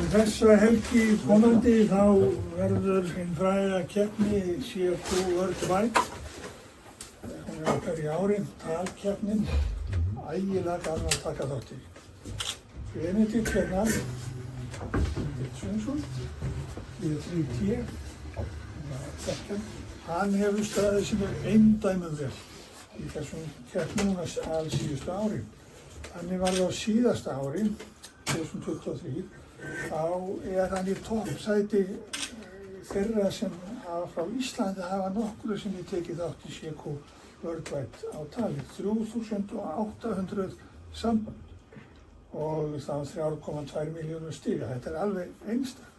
Þessa helgi komandi þá verður hinn fræga keppni CFQ Worldwide. Hún er hverju ári, talkeppnin, ægilega gaman að taka þátt í. Benedikt hérna, Svensson, B3T, hann hefur staðið sem eindæmum vel í þessum keppnum alls síðustu ári. Þannig var það á síðasta ári, 2023, þá hann í toppsæti þeirra sem hafa frá Íslandi hafa nokkru sem tekið þátt í CFQ Worldwide á tali, 3.800 samband og þá 3,2 milljónir stiga. Þetta er alveg einstakt.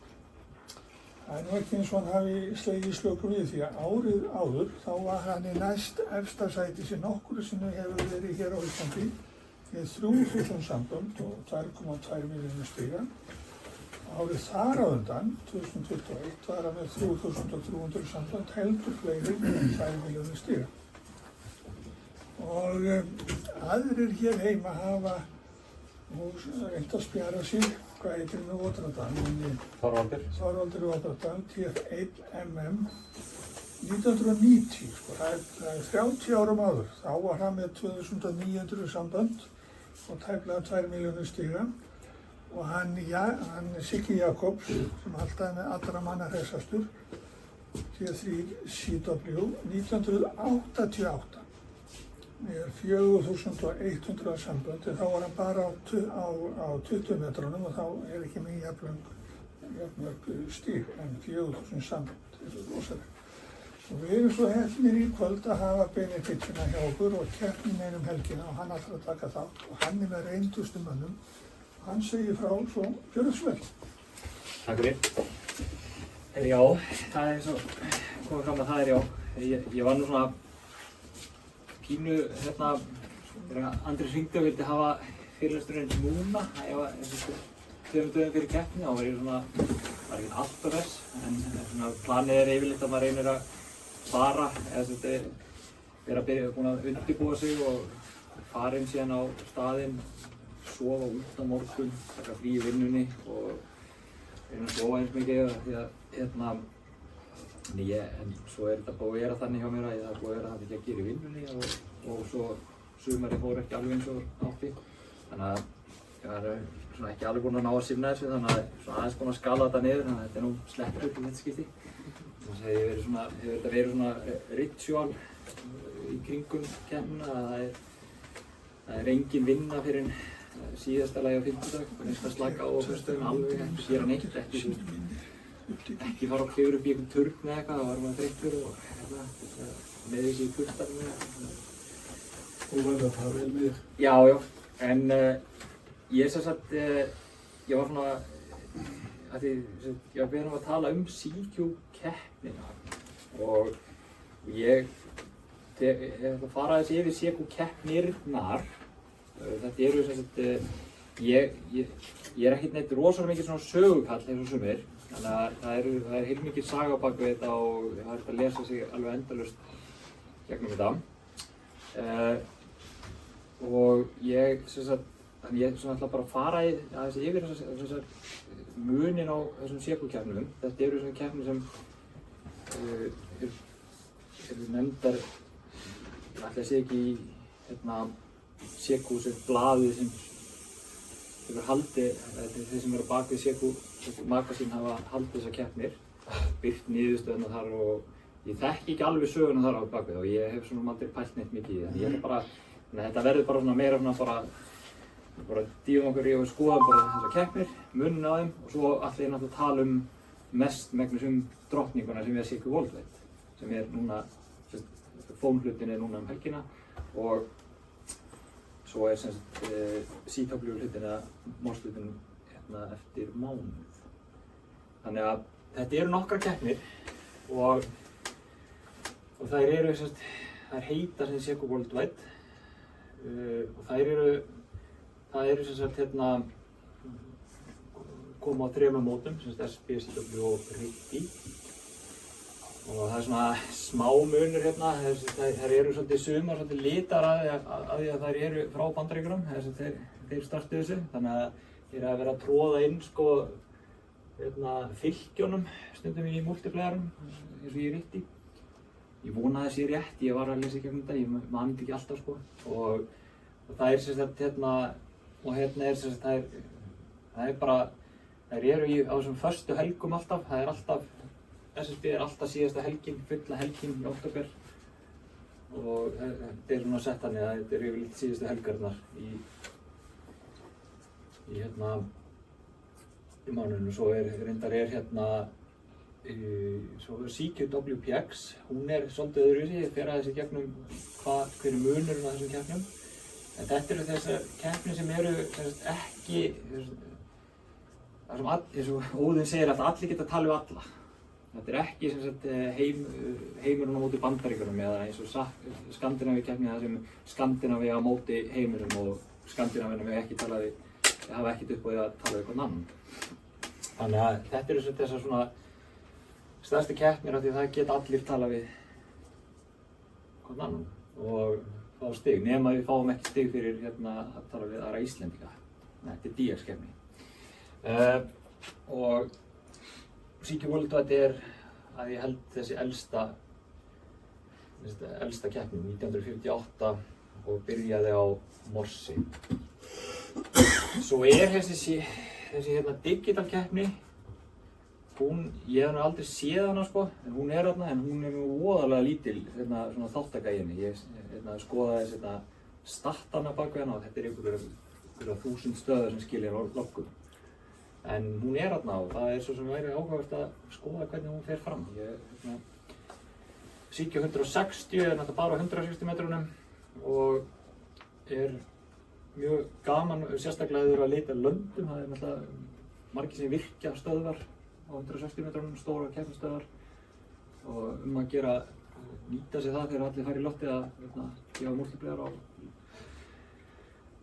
Það er nú ekki eins og hann hafi slegið slöku við því að árið áður þá var hann í næst efsta sæti sem nokkru sem hefur verið hér á Íslandi með 3.000 sambönd og 2,2 milljónir stiga. Árið þar á undan, 2021, var hann með 3.300 sambönd, heldur fleiri með 2 milljónir stiga. Og aðrir hér heima hafa nú reynt að spjara sig, hvað heitir með Otradal? Þorvaldur Otradal, TF1MM, 1990, sko, það er 30 árum áður. Þá var hann með 2.900 sambönd og tæplega 2 milljónir stiga. Og hann Siggi Jakobs, sem alltaf með allra manna hressastur, T3CW, 1988. Með 4.100 sambönd, þá var hann bara á 20 metrunum og þá er ekki með jafnmörg stig en 4.000 sambönd, þetta er rosalega. Og við erum svo heppnir í kvöld að hafa Benedikt hérna hjá okkur og keppnin einum helgina og hann ætlar að taka þátt og hann er með reyndustu mönnum. Hann segir frá svo gjörðu svo vel. Takk fyrir. Já, það er svo komið fram að það er já. Ég var nú svona pínu hérna, þegar Andri hringdi og vildi hafa fyrirlesturinn núna. Ég var 2 dögum fyrir keppni, þá var ég svona, var ekki allt og þess, en svona planið er yfirleitt að maður reynir að fara, eða vera búinn að undirbúa sig og fara inn síðan á staðinn, sofa út á morgun, taka frí í vinnunni og reyna að sofa eins mikið því að en svo er þetta búið að vera þannig hjá mér að það er búið að vera ekki að gera í vinnunni og svo sumarið fór ekki alveg eins og átti. Þannig að ég var svona ekki alveg búinn að ná að sinna þessu, þannig að svona aðeins búinn að skala þetta niður, þannig að þetta er nú sleppur í þetta skipti. Þannig að hefur þetta verið svona ritual í kringum keppnina að það er engin vinna fyrir síðasta lagi á fimmtudag, þannig að slaka á föstudaginn alveg, gera neitt, ekki fara og klifra upp í einhvern turn eða eitthvað, þá var maður þreyttur og með þessi í kurtarinu. Og verður að fara vel með þig? Já, en ég sem sagt, ég var svona, ég var beðinn að tala CQ-keppnina og ég ætla að fara aðeins yfir CQ-keppnirnar. Þetta eru sem sagt, ég er ekkert neitt rosalega mikið svona sögukall eins og sumir, þannig að það er heilmikið saga á bak við þetta og það er hægt að lesa sig alveg endalaust gegnum þetta. Og ég sem sagt, þannig ég ætla bara að fara aðeins yfir þessar munin á þessum CQ-keppnum. Þetta eru svona keppnir sem eru nefndar, ætli að sé ekki í CQ sem blaðið sem hefur haldið, þeir sem eru á bak við CQ magasín hafa haldið þessar keppnir, birt niðurstöðuna þar og ég þekki ekki alveg söguna þar á bak við og ég hef svona aldrei pælt neitt mikið í það. Ég ætla bara, þetta verður bara svona meira svona bara dýfum okkur í og skoðum bara þessar keppnir, muninn á þeim og svo ætla ég náttúrulega að tala mestmegnis drottninguna sem er CQ Worldwide, sem er núna, fómhlutin er núna helgina og svo er sem sagt CW-hlutin eða MOS-hlutin eftir mánuð. Þannig að þetta eru nokkrar keppnir og þær eru sem sagt, þær heita sem CQ Worldwide og það eru sem sagt koma á 3 mótum, sem sagt SP, CW og RIGBY. Og það er svona smá munur hérna, þær eru svolítið sumar svolítið litar af því að þær eru frá Bandaríkjunum, þeir startuðu þessu, þannig að þeir hafa verið að tróða inn sko fylkjónum stundum í multiplayerum eins og ég ríkti. Ég vona að það sé rétt, ég var að lesa í gegnum þetta, ég man þetta ekki alltaf sko. Og það er sem sagt og hérna er sem sagt það er bara, þær eru á þessum föstu helgum alltaf, það er alltaf, SSB er alltaf síðasta helgin, fulla helgin í október. Og þetta er svona sett þannig að þetta eru yfirleitt síðustu helgarnar í mánuðinu. Svo reyndar svo CQWPX, hún er svolítið öðruvísi, ég fer aðeins í gegnum hver munurinn á þessum keppnum. En þetta eru þessar keppnir sem eru ekki, eins og Óðinn segir alltaf, allir geta talið við alla. Þetta er ekki sem sagt heimurinn á móti Bandaríkjunum eða eins og Skandinavíu-keppni þar sem Skandinavíu á móti heiminum og Skandinavíu hafa ekkert upp á því að tala við hvern annan. Þannig að þetta eru þessar svona stærstu keppnir af því það geta allir tala við hvern annan og fá stig, nema við fáum ekki stig fyrir að tala við aðra Íslendinga. Þetta er DX-keppni. Og CQ Worldwide er að ég held þessi elsta keppni, 1948 og byrjaði á Morsi. Svo er þessi digital keppni, ég hef aldrei séð hana sko, en hún er þarna, en hún er voðalega lítil svona þáttaka í henni. Ég skoðaði statana bak við hana og þetta er einhverja 1000 stöður sem skilja loggum. En hún er þarna og það er svo sem væri áhugavert að skoða hvernig hún fer fram. CQ 160 er náttúrulega bara á 160 metrunum og er mjög gaman, sérstaklega þegar að leita löndum. Það er náttúrulega margir sem virkja stöðvar á 160 metrunum, stóra keppnistöðvar og að nýta sér það þegar allir fara í loftið að gefa multiplayer á.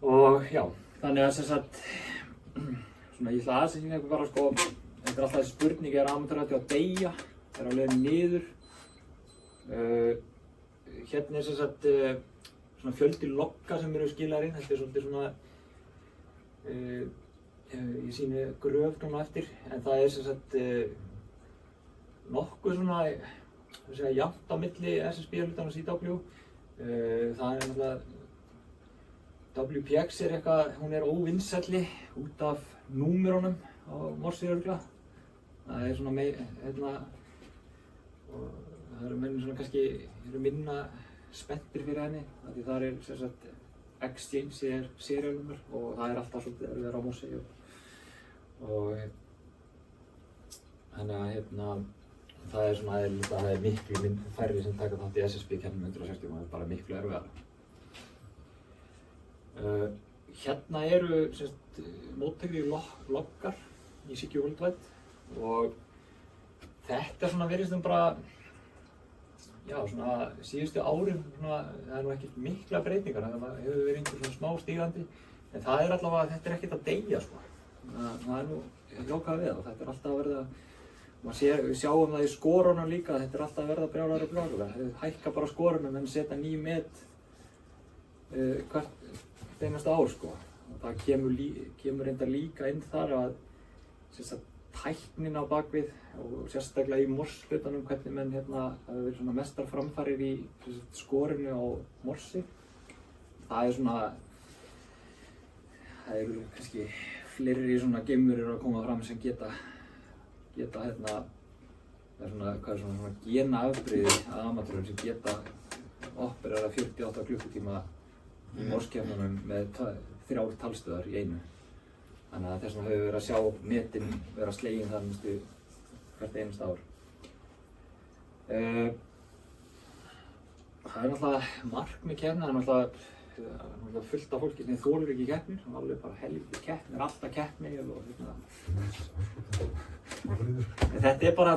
Og já, þannig að sem sagt ég ætla aðeins að sýna bara sko, þetta er alltaf þessi spurning, er amatörrætti að deyja? Er á leiðinni niður? Hérna er sem sagt svona fjöldi logga sem eru skilaðir inn, þetta er svolítið svona, ég sýni gröf núna eftir, en það er sem sagt nokkuð svona, jafnt á milli SSB-hlutan og CW. Það er náttúrulega, WPX er eitthvað, hún er óvinsælli út af númerunum á Morsi örugglega. Það er svona og það eru menn svona kannski minna spenntir fyrir henni, af því þar er sem sagt Exchange er serialnúmer og það er alltaf svolítið að vera á Morsi og þannig að það er svona eðlilegt að það er miklu færri sem taka þátt í SSB-keppnum 160 og það er bara miklu erfiðara. Hérna eru mótteknir loggar í CQ Worldwide og þetta virðist bara, já svona síðustu árin, það er nú ekkert mikla breytingar, það hefur verið einhver svona smá stígandi, en það er allavega að þetta er ekkert að deyja sko. Það er nú jákvæð við og þetta er alltaf að verða, við sjáum það í skorunum líka, þetta er alltaf að verða brjálæri og brjálæri, hækka bara skorunum en setja ný met hvert einasta ár sko. Og það kemur reyndar líka inn þar að tæknin á bakvið og sérstaklega í Morse-hlutanum hvernig menn það hefur verið svona mestar framfarir í skorinu á Morsi. Það eru kannski fleiri svona geimverur að koma fram sem geta það er svona genaafbrigði af amatörur sem geta operera 48 klukkutíma í Morse-keppnunum með 3 talstöðvar í einu. Þannig að þess vegna höfum við verið að sjá netin vera slegin þar hvert einasta ár. Það er náttúrulega markmið keppni, það er náttúrulega fullt af fólki sem þolir ekki keppnir, það er alveg bara helviti keppnir, alltaf keppni og þetta er bara,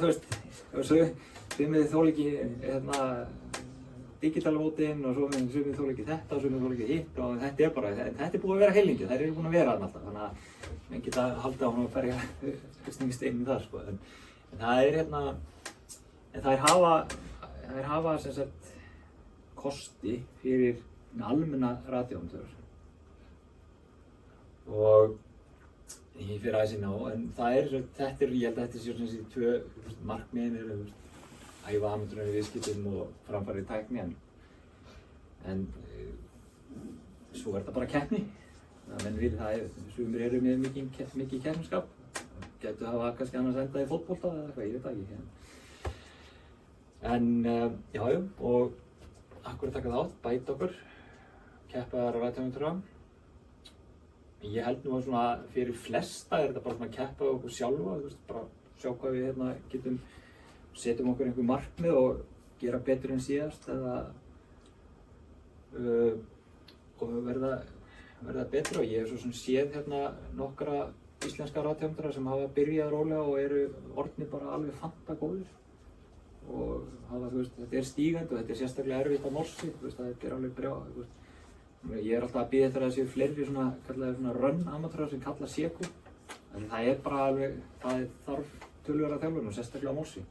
sumir þolir ekki digital-mótin og sumir þolir ekki þetta og sumir þolir ekki hitt og þetta er búið að vera heilingi, þær eru búin að vera þarna alltaf, þannig að menn geta haldið á hún að ferja steinum þar sko. En það er en þær hafa sem sagt kosti fyrir almenna radioamatör og ég fyrir aðeins inn á, en þetta er, ég held að þetta sé svona þessi tvö markmiðin eru, æfa amatörunum í viðskiptum og framfæri í tækni, en svo er þetta bara keppni. Menn vil það, sumir eru með mikið keppniskap, getur hafa kannski annars endað í fótbolta eða eitthvað, ég veit það ekki. En já, og akkur taka þátt, bæta okkur, keppa þar á ræðtæmundurra. Ég held nú að svona fyrir flesta er þetta bara svona að keppa okkur sjálfa, bara sjá hvað við getum, setjum okkur einhver markmið og gera betur en síðast eða og verða betra. Og ég hef svo sem séð nokkra íslenska ræðtæmundurra sem hafa byrjað rólega og eru orðnir bara alveg fantagóðir. Og þetta er stígandi og þetta er sérstaklega erfitt á morsi, þetta er alveg brjá. Ég er alltaf að bíða eftir að það séu fleiri svona run amatörur sem kalla seku. En það er bara alveg, það þarf töluverða þjálfun og sérstaklega á morsi.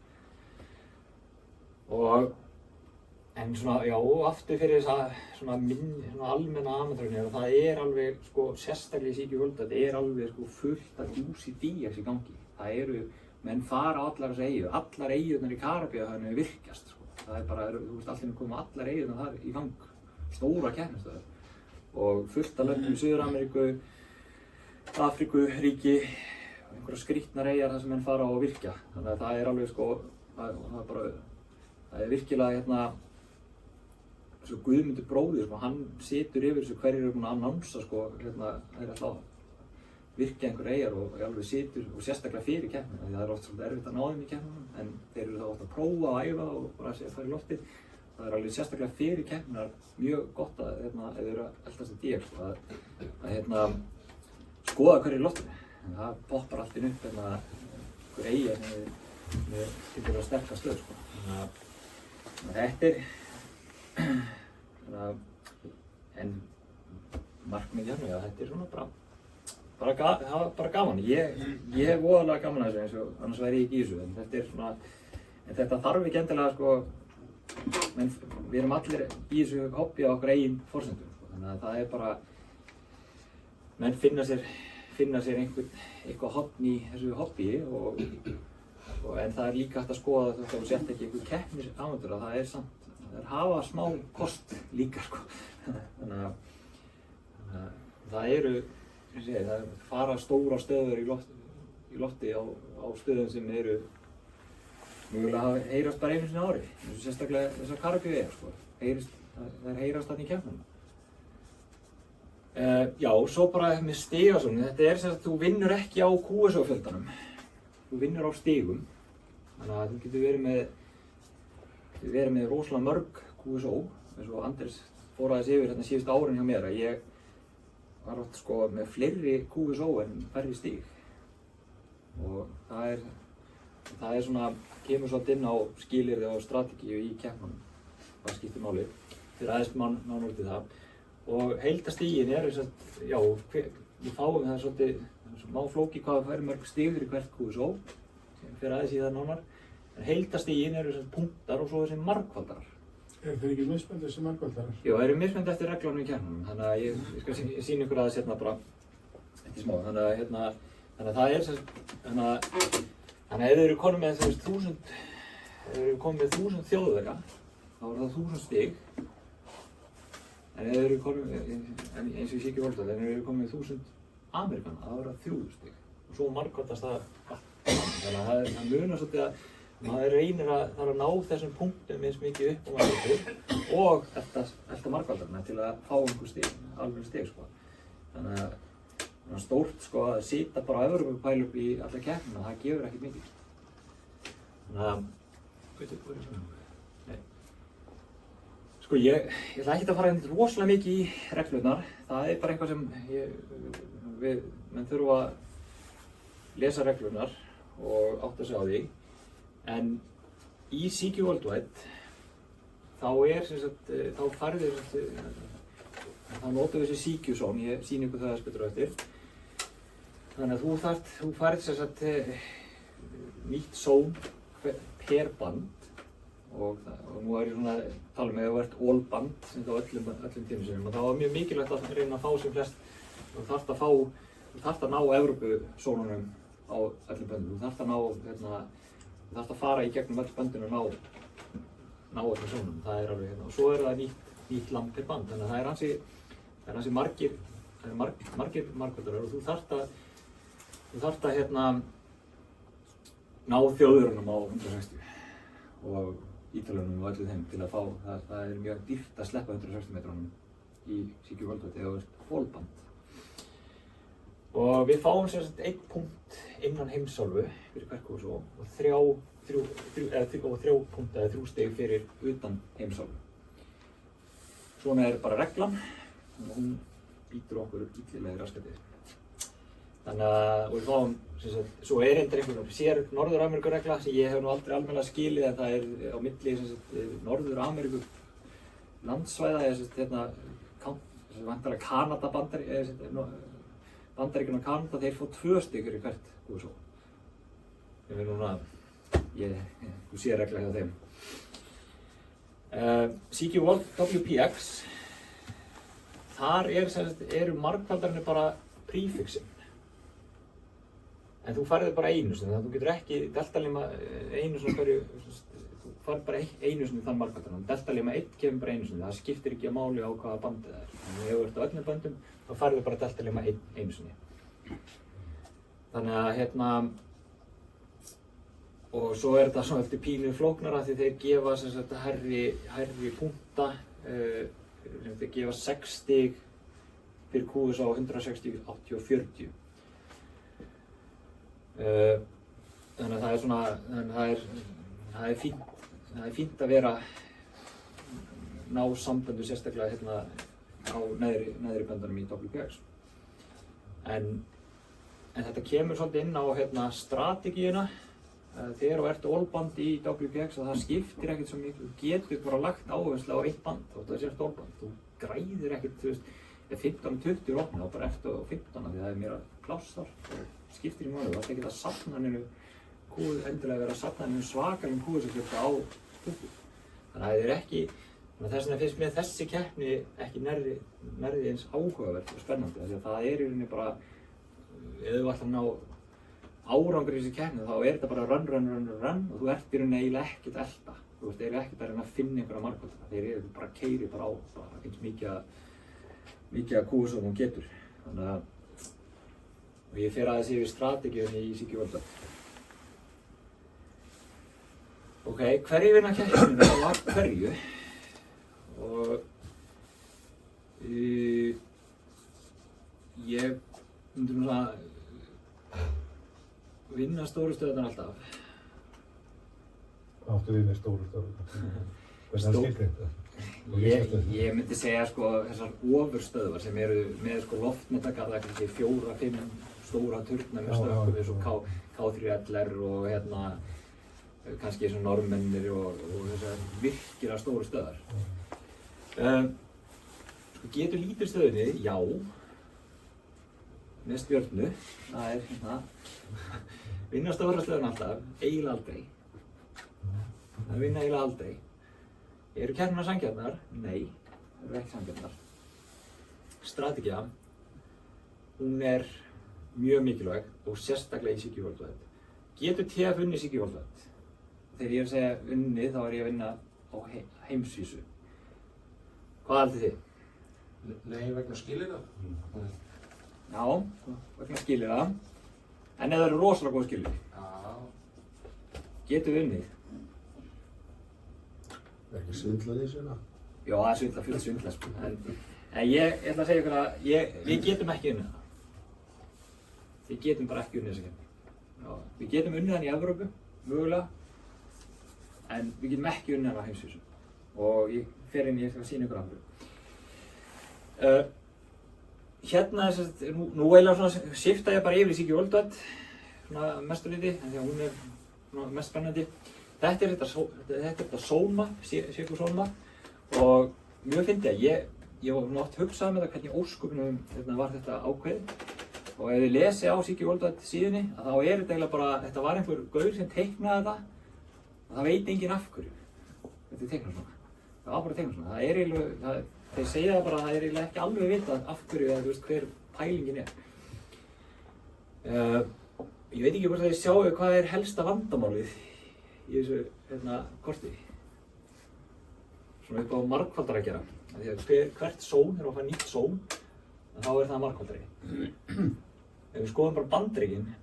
En svona, já, aftur fyrir þessa almenna amatörunni, það er alveg, sérstaklega í Síkju World, þetta er alveg fullt af djúsi DX í gangi. Það eru, menn fara á allar þessar eyjur, allar eyjurnar í Karíbahafinu virkjast. Það er bara, allir koma allar eyjurnar þar í gang, stóra keppnistöðar. Og fullt af löndum í Suður-Ameríku, Afríku, ríki, einhverja skrýtnar eyjar þar sem menn fara á að virkja. Þannig að það er alveg, það er virkilega svo Guðmundur bróðir, hann situr yfir þessu hverjir eru búin að annonsa, það er alltaf að virkja einhverja eyjar og alveg situr, og sérstaklega fyrir keppnina, því það er oft svolítið erfitt að ná þeim í keppninum, en þeir eru þá oft að prófa og æfa og bara að fara í loftið. Það er alveg sérstaklega fyrir keppninar mjög gott að ef þeir eru að eldast í DX, að skoða hverju í loftinu. Það poppar allt inn upp einhver eyja með tiltölulega sterka stöð. Þetta er, en markmið þetta er svona bara gaman. Ég hef voðalega gaman að þessu, annars væri ég ekki í þessu, en þetta er svona, en þetta þarf ekki endilega menn við erum allir í þessu hobby á okkar eigin forsendum, þannig að það er bara, menn finna sér eitthvað hobby í þessu hobby en það er líka hægt að skoða þótt að þú sett ekki einhver keppnis amatör, að það er samt, það er hafa smá kost líka þannig að það eru, það fara stóra stöður í lofti á stöðum sem eru mögulega heyrast bara einu sinni á ári, eins og sérstaklega þessar Karíbahafeyjar, þær heyrast þarna í keppnum. Já, svo bara með stigasöfnun, þetta er sem sagt, þú vinnur ekki á QSO-fjöldanum, þú vinnur á stigum, þannig að þú getur verið með rosalega mörg QSO, eins og Andrés fór aðeins yfir síðustu árin hjá mér, að ég var oft með fleiri QSO en færri stig, og það er svona, kemur svolítið inn á skilyrði og strategíu í keppnum, hvað skiptir máli, fyrir aðeins nánar út í það. Og heildastigin er já, við fáum það svolítið, má flókið hvað það færi mörg stig fyrir hvert QSO, fyrir aðeins í það nánar, en heildastigin eru punktar og svo þessi margfaldarar. Þeir ekki mismunandi þessi margfaldarar? Jú, það eru mismunandi eftir reglunum í keppnum, þannig að ég skal sýna ykkur aðeins bara eftir smá, þannig að það er þannig að ef þið eru konum með 1000 þjóðverja, þá er það 1000 stig. En ef þið eru konum, eins og ég sé ekki voltað, en ef þið eru konum með 1000 Amerikana, þá er það 3000 stig. Og svo margfaldast það allt. Þannig að það munar svolítið að maður reynir að ná þessum punktum eins mikið upp á maður og elta margfaldarna til að fá einhver stig, alveg stig. Þannig að stórt að sitja bara á Evrópupælu upp í alla keppnina, það gefur ekkert mikið. Þannig að, veitu, hvað er það? Nei. Ég ætla ekki að fara rosalega mikið í reglurnar. Það er bara eitthvað sem menn þurfa að lesa reglurnar og átta sig á því. En í Síkju Worldwide, þá farið þá notum við þessi Síkju zone, ég sýni ykkur það betur á eftir. Þannig að þú færð nýtt zone per band og nú er ég svona að tala með að þú ert all band sem þá öllum tímum sinum og þá er mjög mikilvægt að reyna að fá sem flest, þú þarft að fá þú þarft að ná Evrópusónunum á öllum böndum, þú þarft að ná, þú þarft að fara í gegnum öll böndin og ná öllum sónunum, það er alveg og svo er það nýtt lamb per band, þannig að það er ansi margir markvöldarar og þú þarft að ná þjóðurunum á 160 og ítalunum og öllu þeim til að fá, það er mjög dýrt að sleppa 160 metrunum í CQ World Cup þegar þú ert fólband. Og við fáum sem sagt 1 punkt innan heimsálfu fyrir hvert KSO og 3 punkta eða 3 stig fyrir utan heimsálfu. Svona er bara reglan og hún býtur okkur illilega í raskatið. Þannig að við fáum, sem sagt, svo er einhver sér Norður-Ameríku-regla sem ég hef nú aldrei almennilega skilið en það er á milli Norður-Ameríku landsvæða eða væntanlega Kanada Bandaríkin og Kanada, þeir fá 2 stig fyrir hvert KSO. Ég vil núna, þú sér regla hjá þeim. CQ World WPX, þar eru margfaldarnir bara prefixin. En þú færði bara einu sinni, þannig að þú getur ekki deltalíma einu sinni hverju, þú færði bara einu sinni þann margfaldarinn. Deltalíma 1 kemur bara einu sinni, það skiptir ekki máli á hvaða bandið það er. Þannig að ef þú ert á öllum böndum, þá færði bara deltalíma einu sinni. Þannig að og svo er þetta svona eftir pínu flóknara því þeir gefa sem sagt hærri punkta, þeir gefa 6 stig fyrir KSO á 160, 80 og 40. Þannig að það er svona, það er fínt að vera ná samböndu sérstaklega á neðri böndunum í WPX. En þetta kemur svolítið inn á strategíuna. Þegar þú ert allband í WPX að það skiptir ekkert svo mikið, þú getur bara lagt áherslu á 1 band þótt að það sért allband. Þú græðir ekkert, þú veist, ef 15-20 er opnið þá bara ertu á 15 því það er meira pláss þar og skiptir í máli. Þú ætti ekkert að safna endilega vera að safna svakalegum kúðursakleika á 20. Þannig að það er ekki, þess vegna finnst mér þessi keppni ekki nærri eins áhugavert og spennandi því að það er í rauninni bara, ef þú ætlar að ná árangur í þessi keppni þá er þetta bara run og þú ert í rauninni eiginlega ekkert að elta. Þú ert eiginlega ekkert að reyna að finna einhverja markvöldara. Þeir eru bara keyri bara á eins mikið að kúa sem hún getur. Þannig að og ég fer aðeins yfir strategíunni í CQ World Cup. Ok, hverju vinna keppnina og af hverju? Og ég myndi nú að vinna stóru stöðunar alltaf. Hvað áttu við með stóru stöðunar? Hvernig það skilgreint það? Ég myndi segja sko þessar ofurstöðvar sem eru með sko loftnetagalla, kannski 4-5 stóra turna með stökkum eins og K3LR og kannski eins og Normennir og þessar virkilega stóru stöðar. Sko getur lítil stöðinni? Já. Með stjörnu, það er vinna stóra stöðuna alltaf, eiginlega aldrei. Það vinna eiginlega aldrei. Eru keppnirnar sanngjarnar? Nei, það eru ekki sanngjarnar. Strategía, hún er mjög mikilvæg og sérstaklega í CQ World Cup. Getur TF unnið CQ World Cup? Þegar ég er að segja unnið, þá er ég að vinna á heimsvísu. Hvað haldið þið? Nei, vegna skilyrða. Já, vegna skilyrða. En ef það eru rosalega góð skilyrði. Já. Getur við unnið? Er ekki svindlað í svona? Já, það er svindlað, fullt svindlað sko. En ég ætla að segja ykkur að við getum ekki unnið það. Við getum bara ekki unnið þessa keppni. Við getum unnið hann í Evrópu, mögulega. En við getum ekki unnið hann á heimsvísu. Og ég fer inn, ég skal sýna ykkur aftur. Hérna er þess að, nú eiginlega svona shifta ég bara yfir í CQ World Cup, svona mestu liti, en því að hún er mest spennandi. Þetta er þetta Sónmap, CQ Sónmap og mjög fyndið að ég var oft hugsað með það hvernig ósköpunum var þetta ákveðið og ef þið lesi á CQ World Cup síðunni þá er þetta eiginlega bara, þetta var einhver gaur sem teiknaði þetta og það veit enginn af hverju þetta er teiknað svona. Það var bara teiknað svona, það er eiginlega, þeir segja það bara að það er eiginlega ekki alveg vitað af hverju eða þú veist hver pælingin er. Ég veit ekki hvort að þið sjáu hvað er helsta vandamálið í þessu korti. Svona upp á margfaldara að gera. Því að hvert zón er að fá nýtt zón, en þá er það margfaldari. Ef við skoðum bara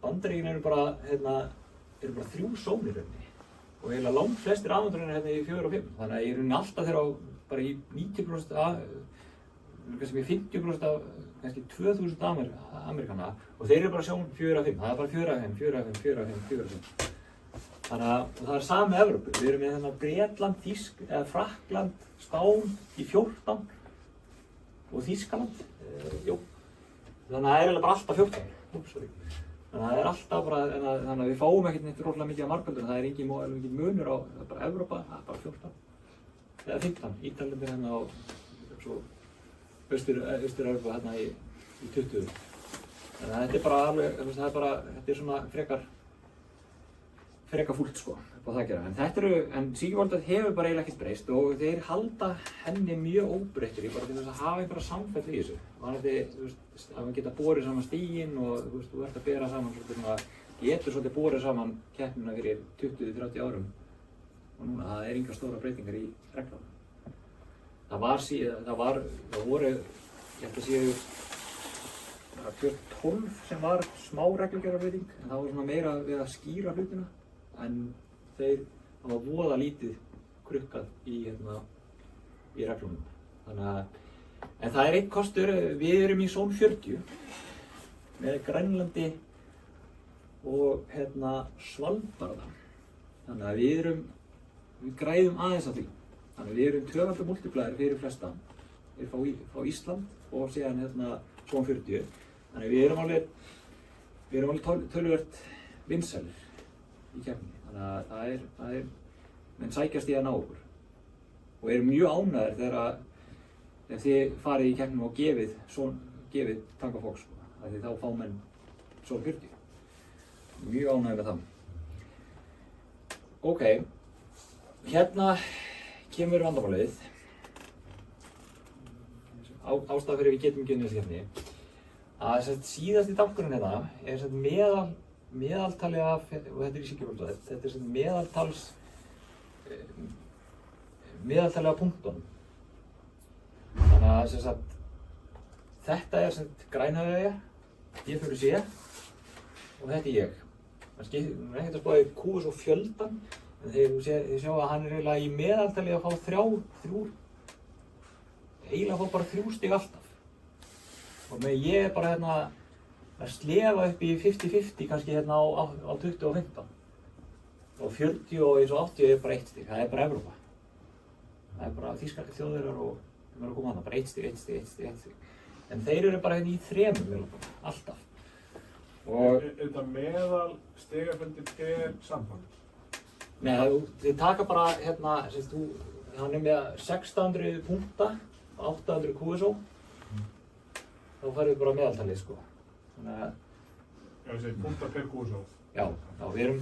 Bandaríkin eru bara 3 zónir rauninni. Og eiginlega langt flestir aðventurinn í 4 og 5. Þannig að ég rauninni alltaf þegar bara í 90% kannski 50% af kannski 2000 Amerikana og þeir eru bara sjón 4 af 5. Það er bara 4 af 5, 4 af 5, 4 af 5, 4 af 5. Þannig að það er sami með Evrópu. Við erum með Bretland, Frakkland, Spán í 14 og Þýskaland. Þannig að það er eiginlega bara alltaf 14. Þannig að það er alltaf bara, þannig að við fáum ekkert neitt rosalega mikið af margfaldur. Það er engin munur á, það er bara Evrópa, það er bara 14. Eða 15, Ítalandi og svo Austur-Evrópa í 20. Þannig að þetta er bara alveg, þetta er svona frekar fúlt sko, upp á það að gera. En Sigvaldi hefur bara eiginlega ekkert breyst og þeir halda henni mjög óbreyttri bara til þess að hafa einhverja samfellu í þessu. Vanandi, að við geta borið saman stíginn og þú ert að bera saman getur svolítið borið saman keppnina fyrir 20-30 árum og núna það er engar stóra breytingar í reglunum. Það voru, ég held að séu 2012 sem var smá reglugerðarbreyting en það var svona meira við að skýra hlutina en það var voða lítið krukkað í reglunum. En það er einn kostur, við erum í zón 40 með Grænlandi og Svalbarða. Þannig að við græðum aðeins af því. Þannig að við erum tvöfaldur multiplier fyrir flesta. Við fá Ísland og síðan zón 40. Þannig að við erum alveg töluvert vinsælir í keppninni. Þannig að það er menn sækjast í að ná okkur. Og erum mjög ánægðir þegar þið farið í keppninu og gefið Tanga Fox sko. Því þá fá menn zón 40. Mjög ánægðir með það. Ok, hérna kemur vandamálið. Ástæða fyrir við getum ekki unnið þessi keppni. Að síðasti dálkurinn er meðaltali af, og þetta er í Sigvaldi, þetta er meðaltali af punktunum. Þannig að þetta er Grænhöfðaeyja, ég fyrir sé og þetta er ég. Það er ekkert að spá í QS og fjöldan, en þið sjá að hann er eiginlega í meðaltali að fá eiginlega fá bara 3 stig alltaf. Og ég er bara að slefa upp í 50-50 kannski á 20 og 15. Og 40 og eins og 80 er bara 1 stig, það er bara Evrópa. Það er bara þýskar Þjóðverjar og þeim að koma bara 1 stig. En þeir eru bara í 3 alltaf. Og Er þetta meðal stigafjöldi per samband? Nei, þið taka bara hann er með 600 punkta og 800 QSO. Þá færðu bara meðaltalið sko. Þannig að Já, þessi punkta per QSO. Já, við erum,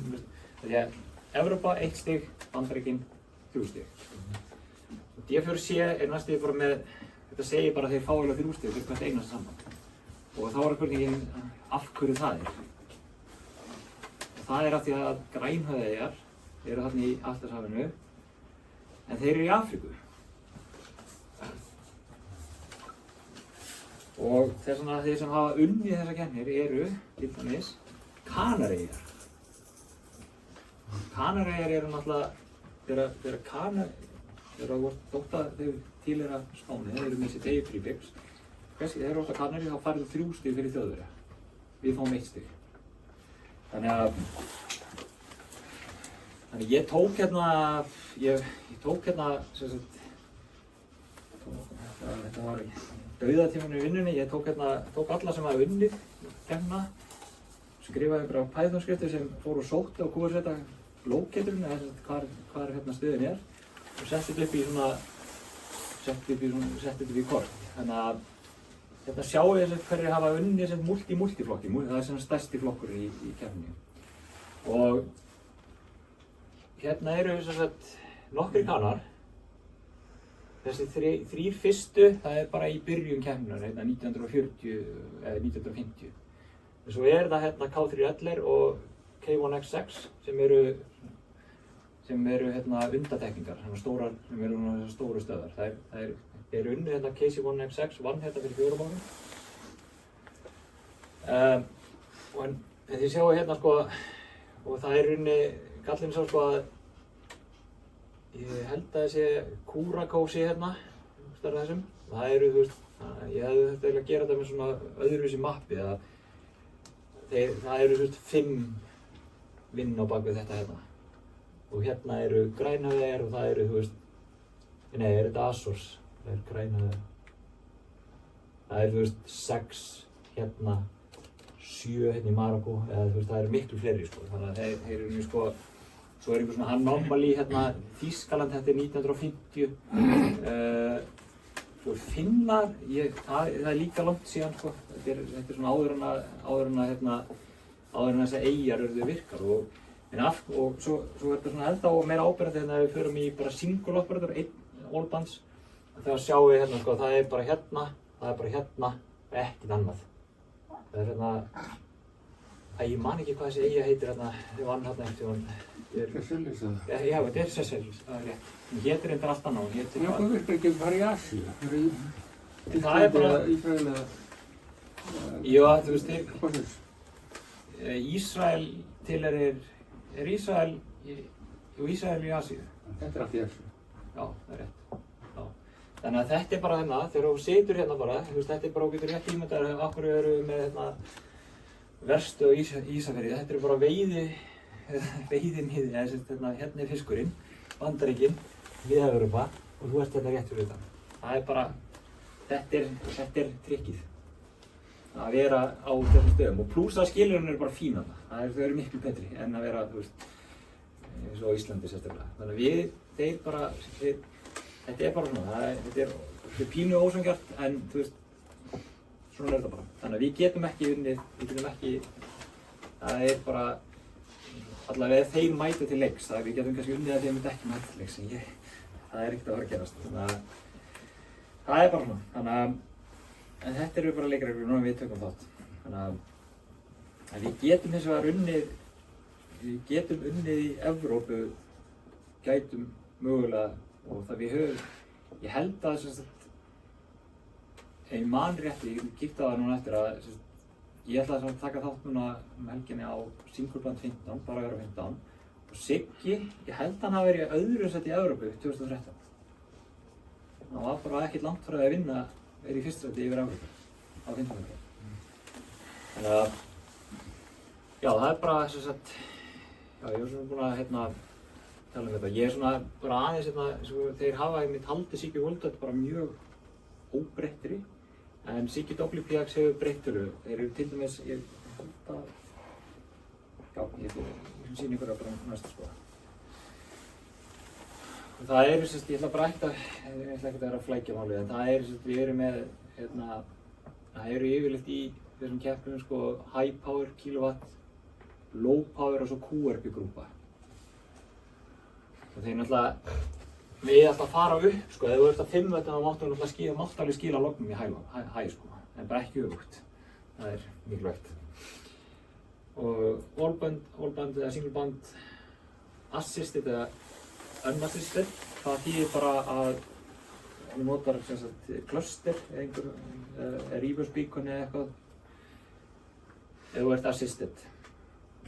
því að Evrópa 1 stig, Bandaríkin 3 stig. D4C er næstu bara með, þetta segir bara að þeir fá alveg 3 stig fyrir hvert einasta samband. Og þá er spurningin af hverju það er. Og það er af því að Grænhöfðaeyjar eru þarna í Atlantshafinu, en þeir eru í Afríku. Og þess vegna þeir sem hafa unnið þessar keppnir eru, til dæmis, Kanaríeyjar. Kanaríeyjar eru náttúrulega, þegar tilheyra Spáni, þeir eru með sitt eigið prefix. Þegar þeir eru á Kanarí þá færðu 3 stig fyrir Þjóðverja. Við fáum 1 stig. Þannig ég tók þetta var dauðatímanu í vinnunni, ég tók alla sem hafa unnið keppnina, skrifaði einhverja Python-skriftir sem fóru og sóttu á QS locatorinn, eða hvar stöðin er, og setti þetta upp í kort. Þannig að hérna sjáu þið hverjir hafa unnið multi-flokki, það er stærsti flokkur í keppninni. Og hérna eru nokkrir kanar. Þessi 3 fyrstu, það er bara í byrjun keppninnar, 1940 eða 1950. Svo er það hérna K3LR og K1X6 sem eru hérna undantekningar, stórar, sem eru þessar stóru stöðvar. Það er unnið hérna KC1X6 vann hérna fyrir 4 árum. En þið sjáu hérna sko, og það er unnið, gallinn sá sko að ég held að þessi Curaçao hérna, stærra þessum. Það eru, þú veist, ég hefði þetta eiginlega að gera þetta með svona öðruvísi mappi. Það eru, þú veist, 5 vinn á bak við þetta hérna. Og hérna eru Grænhöfðaeyjar og það eru, þú veist, nei, er þetta Azores? Það er Grænhöfðaeyjar. Það eru, þú veist, 6 hérna, 7 hérna í Marokkó, eða þú veist, það eru miklu fleiri, sko. Þannig að þeir eru mjög, sko, svo er einhver svona anomaly hérna, Þýskaland, þetta er 1950. Svo Finnar, það er líka langt síðan, sko. Þetta er svona áður en þessar eyjar urðu virkar og svo er þetta svona enda og meira áberandi þegar við förum í bara single operator, einn all-bands. Þegar sjáum við hérna, sko, það er bara hérna og ekkert annað. Það er hérna, ég man ekki hvað þessi eyja heitir hérna, við vann hérna eftir hann. Seychelles eða? Já, þetta er Seychelles, það er rétt. Hún hétir reyndar allt annað, hún hétir... Já, hvað virkar ekki að fara í Asíu? Það er bara... Ísrael eða... Já, þú veist, Hvað þess? Ísrael tilheyrir... Er Ísrael í Asíu? Þetta er allt í Asíu. Já, það er rétt. Já. Þannig að þetta er bara hérna, þegar þú situr hérna bara, þú veist, þetta er bara, þú getur rétt ímyndað af hverju eru við með hérna verstu á Ísafirði. Þetta eru bara veiðimiði, hérna er fiskurinn, Bandaríkin, Mið-Evrópa og þú ert hérna rétt fyrir utan. Það er bara, þetta er trikkið. Að vera á þessum stöðum og plús að skilurinn eru bara fín þarna. Þau eru miklu betri en að vera, þú veist, eins og á Íslandi sérstaklega. Þannig að þetta er bara svona, þetta er pínu ósanngjarnt en þú veist, svona er þetta bara. Þannig að við getum ekki unnið, það er bara, allavega þeir mæta til leiks, það við getum kannski unnið að þeir myndi ekki mæta til leiks, en það er ekkert að fara að gerast. Þannig að það er bara svona. Þannig að en þetta eru bara leikreglur og við tökum þátt. Þannig að við getum hins vegar unnið í Evrópu, gætum mögulega og það við höfum, ég held að ef ég man rétt, ég kíkti á það núna eftir að ég ætla að taka þátt núna helginni á Singleband 15, bara vera 15 og Siggi, ég held að hann hafi verið í öðru sæti í Evrópu 2013. Það var bara ekkert langt frá að vinna í fyrsta sæti yfir Evrópu á 15 metra. Þannig að, já, það er bara já, ég var svona búinn að tala um þetta. Ég er svona bara aðeins þeir hafa einmitt haldið Siggi World bara mjög óbreyttri en Siggi WPX hefur breytt tölu. Þeir eru til dæmis, ég held að, já, ég sýni ykkur bara næsta sko. Það eru ég ætla bara ekkert að vera að flækja málið, en það eru við erum með, það eru yfirleitt í þessum keppnum sko high power kilowatt, low power og svo QRP grúpa. Þeir náttúrulega, við alltaf fara upp sko, ef þú ert að 5 þá máttu alveg skila lognum í high sko, en bara ekki öfugt. Það er mikilvægt. Og all-band eða single-band assisted eða unassisted, það þýðir bara að þú notar cluster eða reverse beacon eða eitthvað ef þú ert assisted.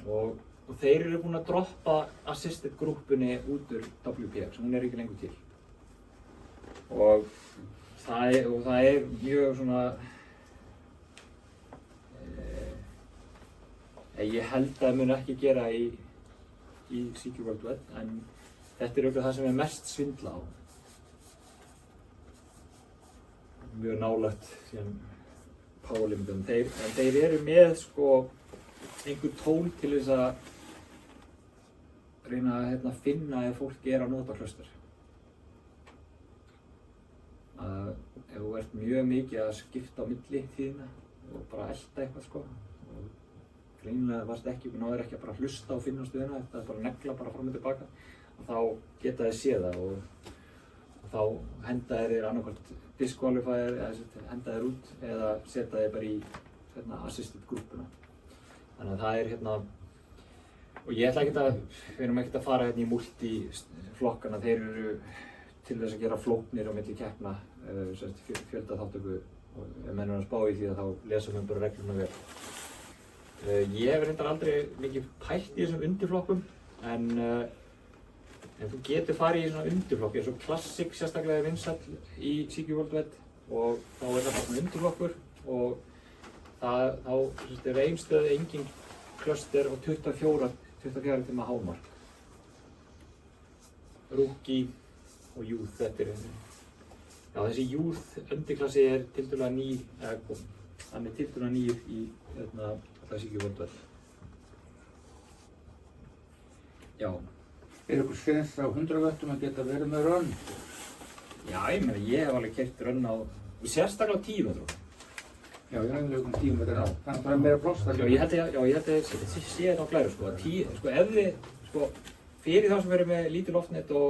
Og þeir eru búin að droppa assisted grúppunni út úr WPX, hún er ekki lengur til. Og það er mjög svona, ég held að það mun ekki gera í CQ World Web, en þetta er auðvitað það sem er mest svindla á. Mjög nálægt síðan powerlimitum. En þeir eru með sko einhver tól til þess að reyna að finna ef fólk er að nota cluster. Ef þú ert mjög mikið að skipta á milli tíðina og bara elta eitthvað sko. Greinilega náður ekki að bara hlusta og finna á stöðina, þetta er bara að negla bara fram og tilbaka. Og þá geta þeir séð það og þá henda þeir annarkvæmt disqualifier eða henda þeir út eða setja þeir bara í assisted grúppuna. Þannig að það hérna, og ég ætla ekkert að, við erum ekkert að fara hérna í multiflokkana, þeir eru til þess að gera flóknir á milli keppna, fjölda þáttöku, og ef menn er að spá í því að þá lesa við bara reglurnar vel. Ég hef reyndar aldrei mikið pælt í þessum undirflokkum, en þú getur farið í svona undirflokk, eins og Classic sérstaklega er vinsæll í CQ World Wed og þá er það bara svona undirflokkur og þá er ein stöð, engin cluster og 24 tíma hámark. Rookie og Youth, þetta er þessi Youth undirklassi er tiltölulega ný, hann er tiltölulega nýr í alltaf CQ World Wed. Já. Er ykkur séns á 100 vöttum að geta verið með rönn? Já, ég hef alveg keyrt rönn á, sérstaklega á 10 metrum. Já, ég hef um 10 metrar á. Þannig að það er meira pláss þar. Já, ég held að ég sé þetta á glæru, ef þið, fyrir þá sem verður með lítið loftnet og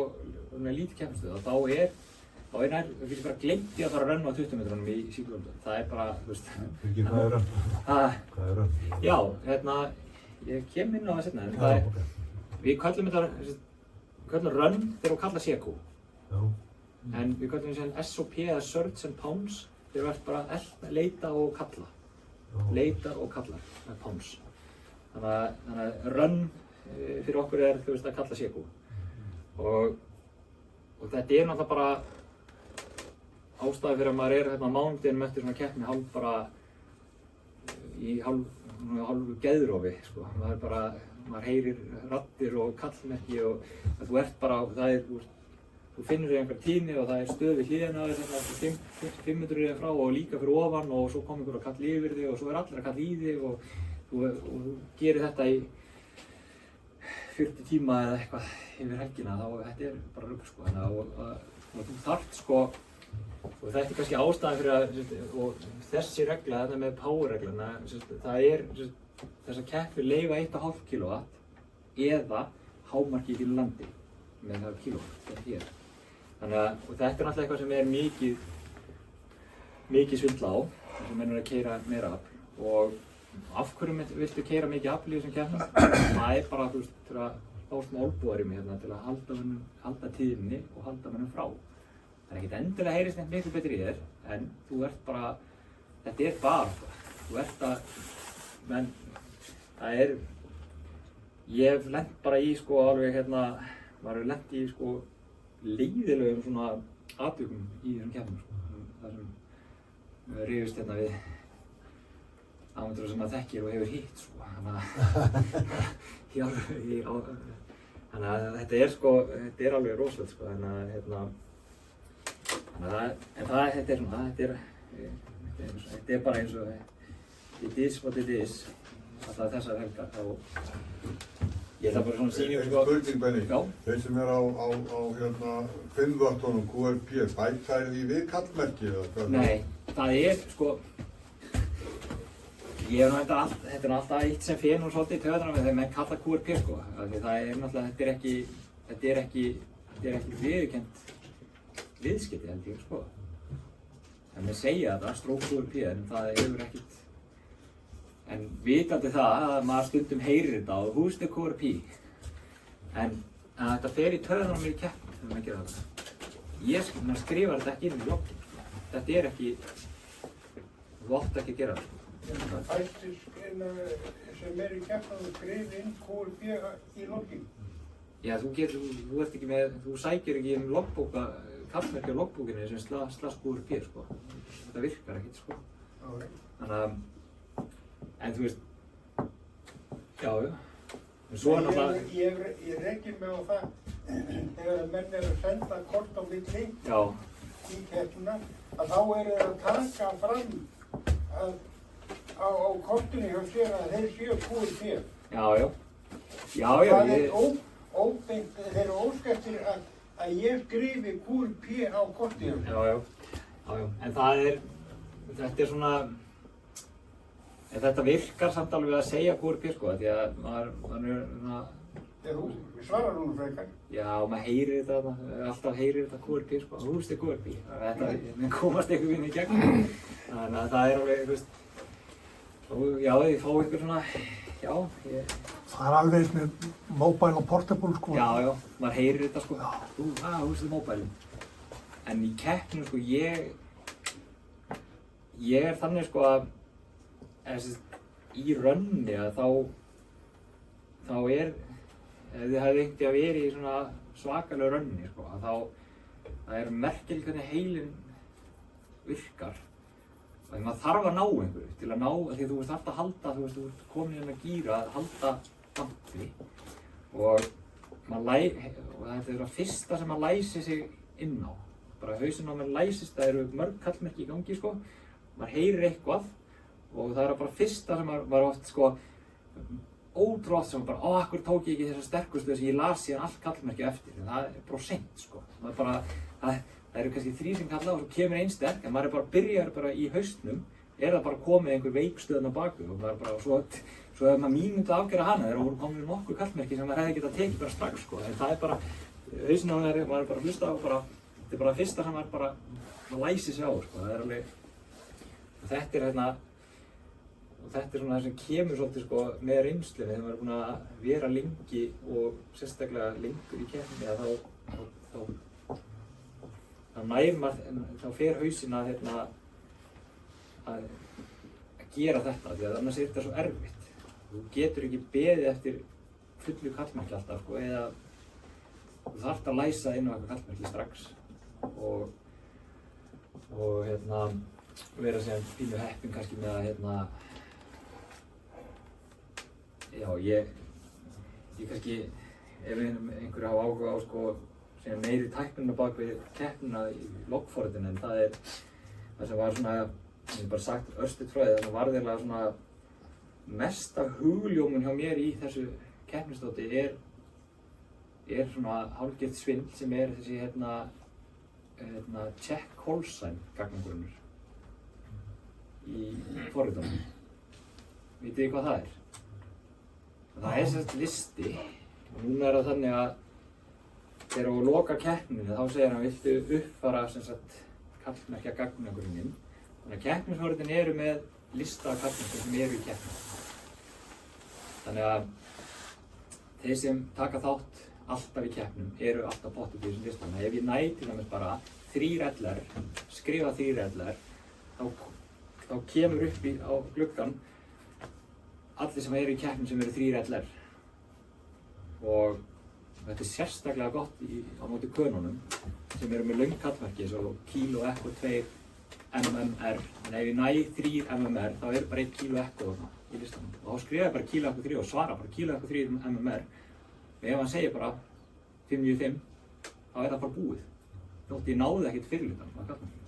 með lítið keppnistöð, þá er nær, við getum bara gleymt í að fara að rönna á 20 metrunum í CQ World Wed. Það er bara, þú veist. Hvað er rönn? Hvað er rönn? Já, ég kem inn á það seinna, en það er, við kallum rönn þegar þú kallar CQ. Já. En við kallum þetta SOP eða Search and Pounce þegar þú ert bara að leita og kalla. Leita og kalla með Pounce. Þannig að rönn fyrir okkur er, þú veist, að kalla CQ. Og þetta er náttúrulega bara ástæði fyrir að maður er hérna mánudeginum eftir svona keppni í hálfu geðrofi, sko. Maður heyrir raddir og kallmerki og þú ert bara, þú finnur þig einhver tíðni og það er stöð við hliðina á þér, 5 metrur frá og líka fyrir ofan og svo kom einhver að kalla yfir þig og svo er allir að kalla í þig og þú gerir þetta í 40 tíma eða eitthvað yfir helgina, þetta er bara rugl, sko. Og þú þarft, sko, og þetta er kannski ástæðan fyrir að, og þessi regla, þetta með power-regluna, það er þess að keppni leyfa 1,5 kW eða hámarki í landi með það kilowatt, þetta hér. Þannig að, og þetta er náttúrulega eitthvað sem er mikið svindla á, þess að menn er að keyra meira afl. Og af hverju viltu keyra mikið afl í þessum keppnum? Það er bara, þú veist, til að fá smá olnbogarými hérna til að halda tíðninni og halda mönnum frá. Það er ekkert endilega heyrist neitt miklu betur í þér, en þú ert bara, þetta er bara, þú ert að, menn, það er, ég hef lent bara í, sko, alveg hérna, maður hefur lent í, sko, leiðilegum svona atvikum í þessum keppnum, sko, þar sem rifist hérna við ámyndur sem maður þekkir og hefur hitt, sko, þannig að þetta er, sko, þetta er alveg rosalegt, sko, þetta er bara eins og it is what it is, alltaf þessar helgar, ég ætla bara svona að sýna, sko. Spurning, Benni. Já. Þeir sem er á hérna 5 vöttunum QRP, bæta því við kallmerki eða hvað? Nei, það er, sko, þetta er alltaf eitt sem fer nú svolítið í taugarnar þegar menn kalla QRP, sko, því það er náttúrulega, þetta er ekki viðurkennt viðskipti, held ég, sko. En við segja þetta, stroke QRP, en það hefur ekkert, en vitandi það að maður stundum heyrir þetta og who's the QRP, en þetta fer í taugarnar mér í keppni þegar maður gerir þetta. Maður skrifar þetta ekki inn í loggin, sko. Þetta er ekki, þú átt ekki að gera það, sko. Fæstir sem er í keppnum skrifa inn QRP í loggin. Já, þú ert ekki með, þú sækir ekki um loggbóka, kallmerki á loggbókinni sem slash QRP, sko. Þetta virkar ekkert, sko. Þannig að, en þú veist, já. En svo er náttúrulega... Ég rekir mig á það, þegar menn eru að senda kort á milli í keppnuna, að þá eru þeir að taka fram á kortinu hjá sér að þeir séu QRP. Já. Það er óbeint, þeir eru óskættir að ég skrifi QRP á kortinu. Já. En þetta er svona... En þetta virkar samt alveg að segja QRP, sko, því að maður er svona... Þú svarar núna frekar. Já, maður heyrir þetta, alltaf heyrir þetta QRP, sko, who's the QRP? Þetta komast einhver vinn í gegn. Þannig að það er alveg, þú veist... Já, þið fá einhver svona já, Það er alveg eins með mobile og portable sko. já, maður heyrir þetta sko, þú veist þetta móbælinn. En í keppnum sko, ég er þannig sko að, í rönni að þá er, ef þið hefði einhvern veginn verið í svona svakalega rönni sko, að það er merkilegt hvernig heilinn virkar. Því maður þarf að ná einhverju til að ná, því þú þarft að halda, þú ert komin inn að gíra að halda dampi og þetta er það fyrsta sem maður læsir sig inn á. Bara hausinn á mér læsist, það eru mörg kallmerki í gangi sko, maður heyrir eitthvað og það er bara fyrsta sem maður oft sko, ótrúlega oft sem bara, akkur tók ég ekki þessa sterkustu þess að ég las síðan allt kallmerki eftir, en það er bara seint sko. Það eru kannski 3 sem kalla og svo kemur einn sterk, en maður byrjar bara í hausnum, það bara komið einhver veikstöðan á baku og maður bara svo ef maður mínútu að afgera hana þegar voru komin nokkur kallmerki sem maður hefði getað tekið bara strax sko. En það er bara, hausinn á maður bara að hlusta á bara, þetta er bara það fyrsta sem maður læsir sig á sko. Það er alveg, og þetta er svona það sem kemur svolítið sko með reynslunni þegar maður er búinn að vera lengi og sérstaklega lengur í keppninni að þá fer hausinn að gera þetta því að annars er þetta svo erfitt. Þú getur ekki beðið eftir fullu kallmerki alltaf sko, eða þú þarft að læsa inn á eitthvað kallmerki strax og vera síðan pínu heppinn kannski með að já, ég kannski, ef einhverju hafa áhuga á sko sem meiri tæknina bak við keppnina í loggforritinu, en það er það sem var svona, ég hef bara sagt örstutt frá því, það sem var þeirlega svona mesta hugljómun hjá mér í þessu keppnisdóti er svona hálfgert svindl sem er þessi check callsign gagnagrunnur í forritunum. Vitið þið hvað það er? Það er sérst listi og núna er það þannig að þegar þú lokar keppninu þá segir hann viltu uppfara kallmerkja gagnagrunninn. Þannig að keppnisforritin eru með lista af kallmerkjum sem eru í keppninu. Þannig að þeir sem taka þátt alltaf í keppnum eru alltaf pottþéttir í þessum lista. Þannig að ef ég næ til dæmis bara 3 LR, skrifa 3 LR, þá kemur upp á gluggann allir sem eru í keppnum sem eru 3 LR. Og þetta er sérstaklega gott á móti könunum sem eru með löng kallmerki eins og kíló ekko 2 MMR. En ef ég næ 3 MMR þá er bara 1 kíló ekko þarna í listanum. Og þá skrifa ég bara kíló ekko 3 og svara bara kíló ekko 3 MMR. Og ef hann segir bara 595 þá er það bara búið. Þótt ég náði ekkert fyrirlutanum af kallmerkinu.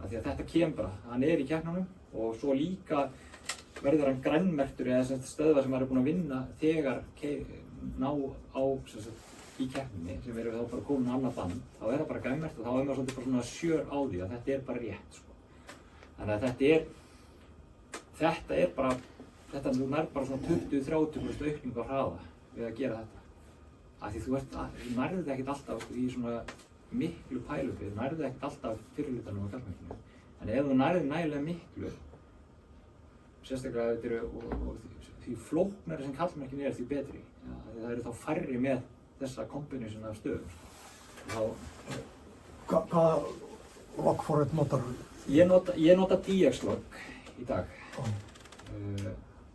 Því að þetta kemur bara, hann er í keppnunum og svo líka verður hann grænmerktur eða stöðvar sem maður er búinn að vinna þegar ná á í keppninni sem eru þá bara komin á annað band, þá er það bara grænmerkt og þá er maður svolítið bara svona sure á því að þetta er bara rétt sko. Þannig að þetta er bara, þú nærð bara svona 20-30% aukning á hraða við að gera þetta. Af því þú nærði þetta ekkert alltaf í svona miklu pælupi, þú nærði ekkert alltaf fyrirlutanum á kallmerkinu. En ef þú nærði nægilega miklu, sérstaklega þetta eru, því flóknari sem kallmerkin því betri. Ja, það eru þá færri með þessa combination af stöðum. Hvaða loggforrit notar þú? Ég nota DX-logg í dag.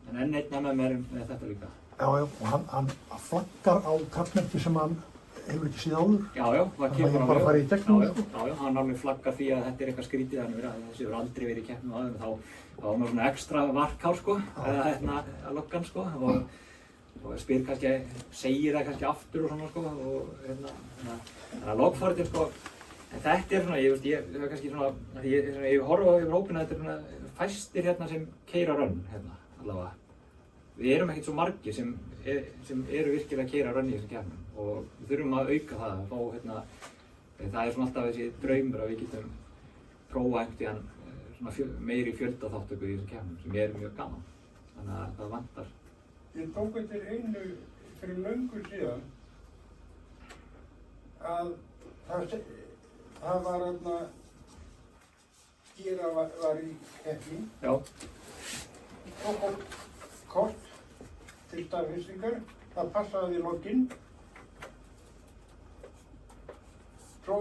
En enn einn MMR með þetta líka. Já, og hann flaggar á kallmerki sem hann hefur ekki séð áður. Já, það kemur alveg. Bara að fara í gegnum. Já, hann alveg flaggar því að þetta er eitthvað skrítið þannig að þessi hefur aldrei verið í keppnum áður, þá var maður svona ekstra varkár sko, eða loggan sko, og spyr kannski, segir það kannski aftur og svona sko, og þannig að loggforritin sko, en þetta er svona, ég er kannski svona, ég horfa yfir hópina, þetta er svona fæstir sem keyra rönn allavega. Við erum ekkert svo margir sem eru virkilega að keyra rönn í þessum keppnum og við þurfum að auka það, að fá það er svona alltaf þessi draumur að við getum prófa einhvern svona meiri fjöldaþáttöku í þessum keppnum sem er mjög gaman, þannig að það vantar. Ég tók eftir einu fyrir löngu síðan að það var gíra var í keppni. Já. Svo kort til staðfestingar, það passaði í lokin. Svo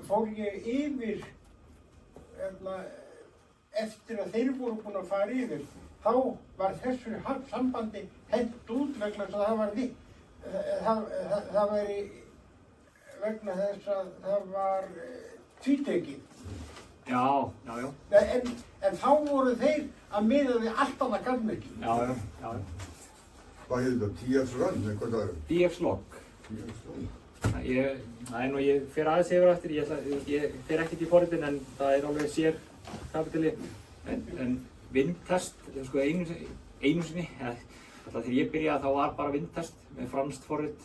fór ég yfir, eftir að þeir voru búin að fara yfir, þá var þessu sambandi hent út vegna þess að það væri vegna þess að það var tvítekið. Já. En þá voru þeir að miða við allt annað garðmerki. Já. Hvað heitir þetta? TX Run? Hvað það er? DX Log. TX Run. Ég fer aðeins yfir eftir, ég fer ekkert í forritin en það er alveg sér kapitali. En vindtest, sko einu sinni, þegar ég byrjaði þá var bara vindtest með franskt forrit.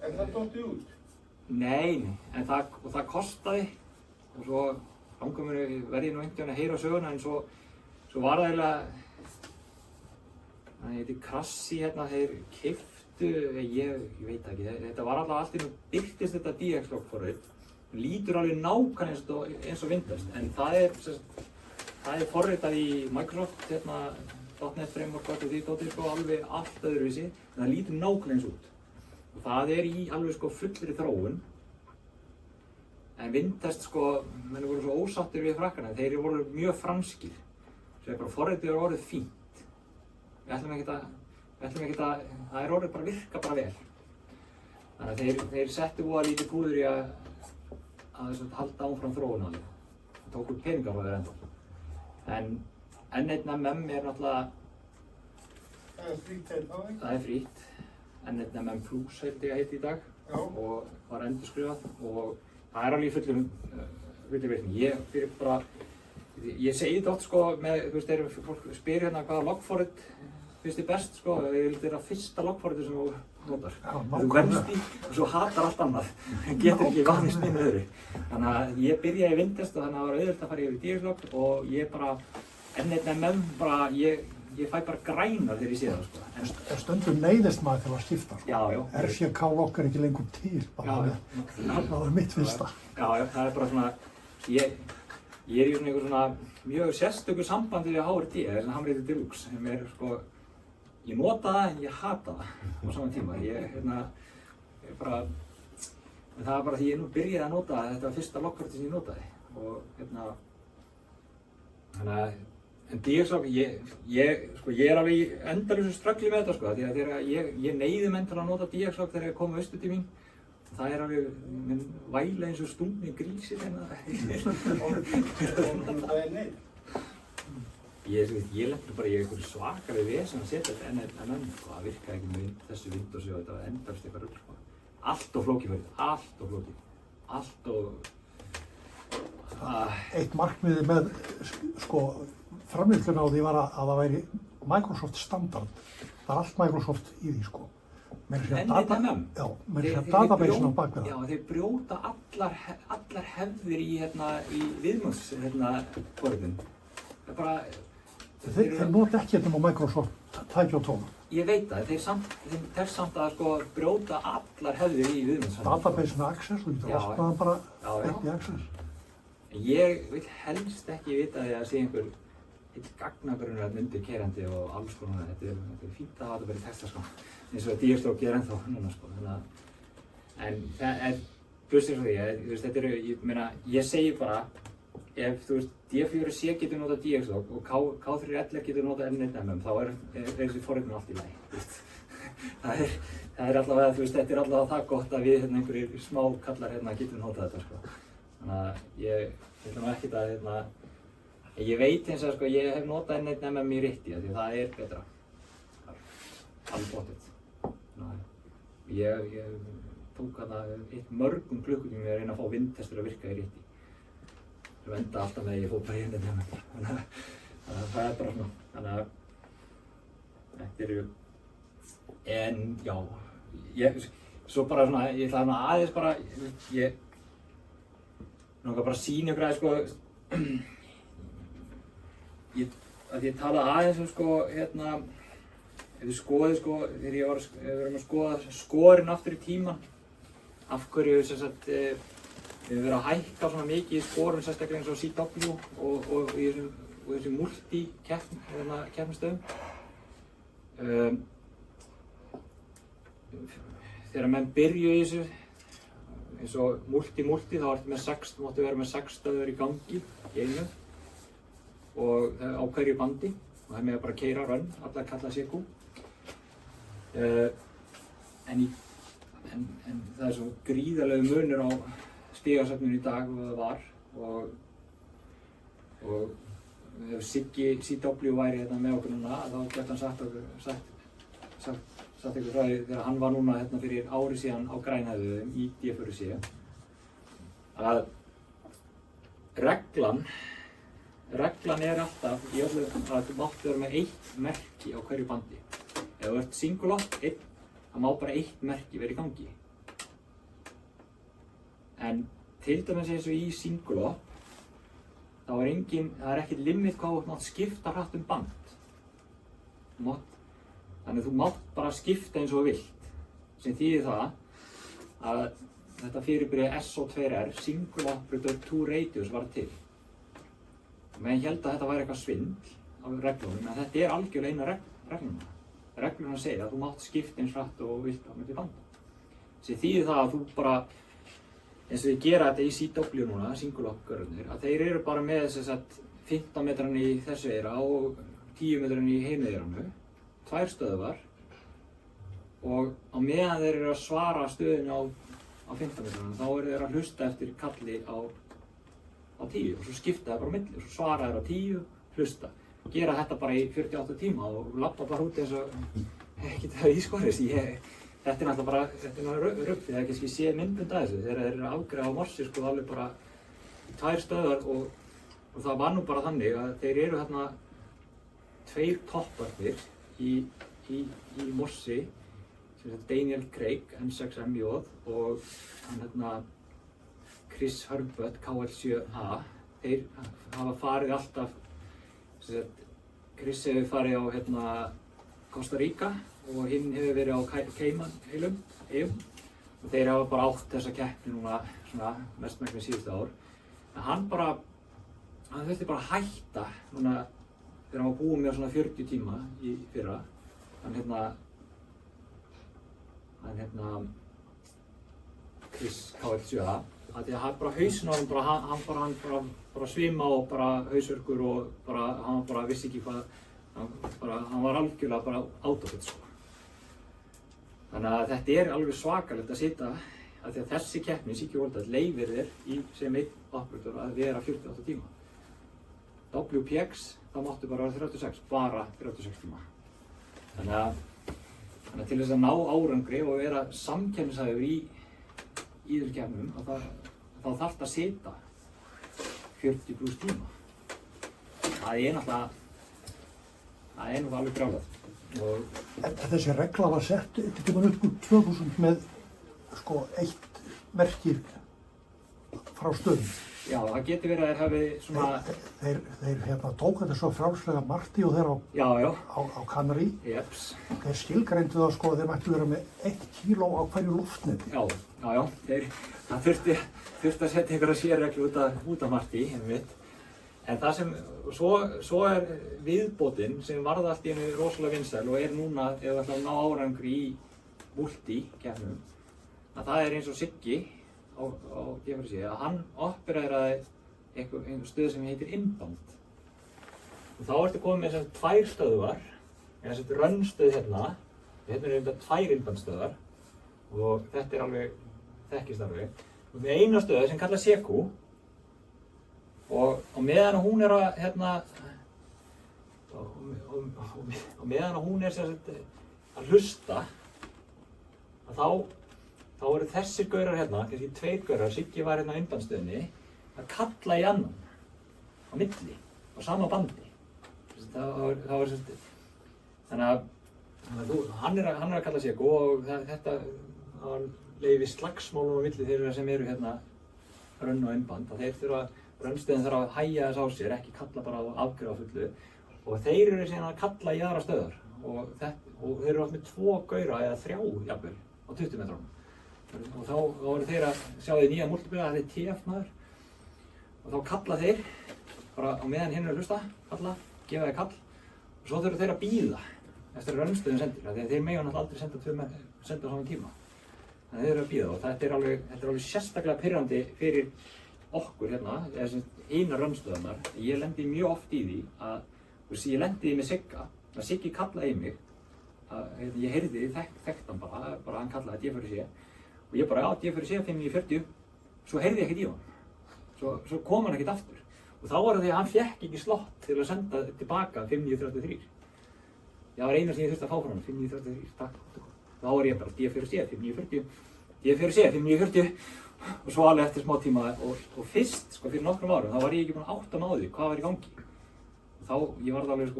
En það dottið út? Nei, en það kostaði og svo langar mér verði nú einhvern veginn að heyra söguna en svo var það eiginlega, það heitir Krassi hérna, þeir keyptu, ég veit ekki, þetta var alltaf allt í nú byrtist þetta DX Log forrit, lítur alveg nákvæmlega eins og vindtest en það er forritað í Microsoft, hérna, .NET Framework og því dótið sko alveg allt öðruvísi en það lítur nákvæmlega eins út. Og það er í alveg sko fullri þróun en vindtest sko, menn voru svo ósáttir við frakkana, þeir voru mjög franskir svo bara forritið er orðið fínt við ætlum ekkert að það er orðið bara virka bara vel þannig að þeir settu voða lítið púður í að halda áfram þróun á því það tóku peningar á þeir enda en N1MM er náttúrulega það er frýtt N1MM Plus heiti í dag og var endurskrifað og það er alveg í fulli virkni. Ég segi þetta oft sko með, þú veist, þegar fólk spyr hérna hvaða logforrit finnst þið best sko, ég vil þeirra fyrsta logforriti sem þú notar. Þú venst í og svo hatar allt annað, getur ekki vanist neinu öðru. Þannig að ég byrjaði í vindtest og þannig að það var auðvitað að fara yfir í DX Log og ég bara, N1MM bara, ég fæ bara grænar þegar ég sé það sko. En stundum neyðist maður til að skipta sko. Já. RCK Log er ekki lengur til, bara það var mitt fyrsta. Já, það er bara svona, ég er í svona einhver svona mjög sérstökur sambandi við HRD, þessi Hamriti Deluxe, sem er sko, ég nota það en ég hata það á saman tíma. Ég bara, en það var bara því ég nú byrjaði að nota það, þetta var fyrsta logforriti sem ég notaði og þannig að en DX Log, ég er alveg í endalausu ströggli með þetta sko, því að þegar ég neyði menn til að nota DX Log þegar ég kom austur til mín og það er alveg, minn væla eins og stungni grísir hérna. Ég lenti bara í einhverju svakari vesen að setja þetta NNM sko, það virkaði ekki með þessu Windowsi og þetta var endalaust eitthvað rugl sko. Allt of flókið fyrir, allt of Eitt markmiði með sko framleiðsluna á því var að það væri Microsoft standard. Það er allt Microsoft í því sko. NNM? Já, með þess að database-inu á bakvið það. Já, þeir brjóta allar hefðir í viðmóðsforritin. Það er bara... Þeir nota ekki þetta á Microsoft tæki og tóma. Ég veit það, þeir tekst samt að sko brjóta allar hefðir í viðmóðsforritin. Database með Access, þú getur opnaðan bara ekki Access. Ég vil helst ekki vita því að sé einhver gagnagrunnur að undir kerandi og alls konar. Þetta er fínt að hafa þetta bara í texta sko. Eins og DX Log gerir ennþá núna sko. En það er plussir svo því, þetta eru, ég meina, ég segi bara ef þú veist D4C getur notað DX Log og K3LR getur notað N1MM þá er þessi forritin allt í lagi. Það er allavega, þú veist, þetta er allavega það gott að við einhverjir smá kallar getum notað þetta sko. Þannig að ég ætla nú ekkert að ég veit eins og sko ég hef notað N1MM í rétti því það er betra. Alveg bóttið. Ég tók mörgum klukkutímum að reyna að fá vindtestur að virka í rétti. Það enda alltaf með að ég fór bara í N1MM. Þannig að það er bara svona. Þannig að þetta eru en já, svo bara svona, ég ætla aðeins bara, ég langar bara að sýna ykkur að sko, ég talaði aðeins sko, ef þið skoðið sko, þegar við varum að skoða skorinn aftur í tíman, af hverju sem sagt, við höfum verið að hækka svona mikið í skorum, sérstaklega eins og CW og í þessum og þessi multi-keppnistöðum. Þegar menn byrju í þessu, eins og multi, þá máttu vera með 6 stöðvar í gangi í einu og á hverju bandi og það með bara keyra rönn, allar kalla CQ. En það svo gríðarlegu munur á stigasöfnun í dag og það var og ef Siggi CW væri hérna með okkur núna þá gæti hann sagt ykkur frá því þegar hann var núna hérna fyrir ári síðan á Grænhöfðum í D4C að reglan er alltaf í öllu að þú máttu vera með 1 merki á hverju bandi. Ef þú ert single lock 1, það má bara 1 merki vera í gangi. En til dæmis eins og í single lock þá það er ekkert limit hvað þú mátt skipta hratt band. Þannig þú mátt bara skipta eins og þú vilt, sem þýðir það að þetta fyrirbæri SO2R, Single Operator 2 Radius, var til. Menn held að þetta væri eitthvað svindl á reglunum, en þetta er algjörlega eina regluna. Regluna segja að þú mátt skipta eins hratt og vilt á milli banda. Sem þýðir það að þú bara, eins og við gera þetta í CW núna, Single Op-görðunir, að þeir eru bara með þess að 15 metran í þessu eira og 10 metran í hinu eiranu, 2 stöðvar og á meðan þeir eru að svara stöðinu á 15 metranum þá eru þeir að hlusta eftir kalli á 10 og svo skipta það bara á milli og svo svara þeir á 10, hlusta. Gera þetta bara í 48 tíma og labba bara út eins og ekkert það í skorist. Þetta er náttúrulega bara, þetta er náttúrulega rugg, það er kannski séð myndbund að þessu. Þegar þeir eru að afgreiða á Morsi sko alveg bara 2 stöðvar og það var nú bara þannig að þeir eru hérna 2 topparnir í Morsi, sem sagt Daniel Craig, N6MJ og hann hérna Chris Herbert, KL7A. Þeir hafa farið alltaf, sem sagt Chris hefur farið á hérna Costa Rica og hinn hefur verið á Cayman-eyjum og þeir hafa bara átt þessa keppni núna svona mestmegnis síðustu ár. En hann þurfti bara að hætta núna þegar hann var búinn með svona 40 tíma í fyrra. Hann Chris KL7A, að því að hann bara hausinn á hann bara svima og bara hausverkur og bara, hann bara vissi ekki hvað, hann var algjörlega bara out of it sko. Þannig að þetta er alveg svakalegt að sitja, að því að þessi keppni, CQ World Cup, leyfir þér sem einn operator að vera 48 tíma. WPX, þá máttu bara vera 36, bara 36 tíma. Þannig að til þess að ná árangri og vera samkeppnishæfur í þessum keppnum, þá þarftu að sitja 40 pluss tíma. Það er náttúrulega alveg brjálað. Þessi regla var sett einhvern tímann upp úr 2000 með sko 1 merki frá stöðum. Já, það getur verið að þeir hafi svona... Þeir tók þetta svo frjálslega Marti og þeir á Canary. Jeps. Þeir skilgreindu það sko að þeir mættu vera með 1 kíló á hverju loftneti. Já. Það þurfti að setja einhverja sérreglu út af Marti, einmitt. En það sem, svo er viðbótin sem varð allt í einu rosalega vinsæl og er núna, ef við ætlum að ná árangri í multi-keppnum, að það er eins og Siggi á D4C, að hann opereraði einhver stöð sem heitir inbound. Og þá ertu komið með þessar 2 stöðvar, þessar rönnstöð hérna eru þetta 2 inbound stöðvar og þetta er alveg þekkist alveg. Og með eina stöð sem kallast CQ og meðan hún er að hlusta þá eru þessir gaurar hérna, kannski 2 gaurar, Siggi var hérna á innbandstöðinni, að kalla í annan á milli, á sama bandi. Þannig að hann er að kalla CQ og þetta leyfi slagsmálum á milli þeirra sem eru hérna rönn og innband, að rönnstöðin þarf að hægja þess á sér, ekki kalla bara á afgreiða fullu og þeir eru síðan að kalla í aðra stöðar og þeir eru oft með 2 gaura eða 3 jafnvel á 20 metrónum og þá eru þeir að sjá því nýja múltiplega, það er TF maður og þá kalla þeir bara á meðan hinn að hlusta, kalla, gefa þeir kall og svo þurfa þeir að bíða eftir að rönnstöðin sendir, þegar þeir mega náttúrulega aldrei senda á saman tíma. Þannig að þeir eru að bíða og þetta er alveg sérstaklega pirrandi fyrir okkur hérna, eða eina rönnstöðunar. Ég lendi mjög oft í því að, ég lendi í með Sigga, að Siggi kallaði í mig, að ég heyrði þekkt hann bara hann kallaði D4C og ég bara, já, D4C 5940, svo heyrði ég ekkert í hann. Svo kom hann ekkert aftur. Og þá var það því að hann fékk ekki slott til að senda tilbaka 5933. Það var eina sem ég þurfti að fá frá hann, 5933, takk. Þá var ég bara D4C 5940, D4C 5940 og svo alveg eftir smá tíma og fyrst, fyrir nokkrum árum, þá var ég ekki búinn að átta mig á því hvað var í gangi. Og þá, ég var alveg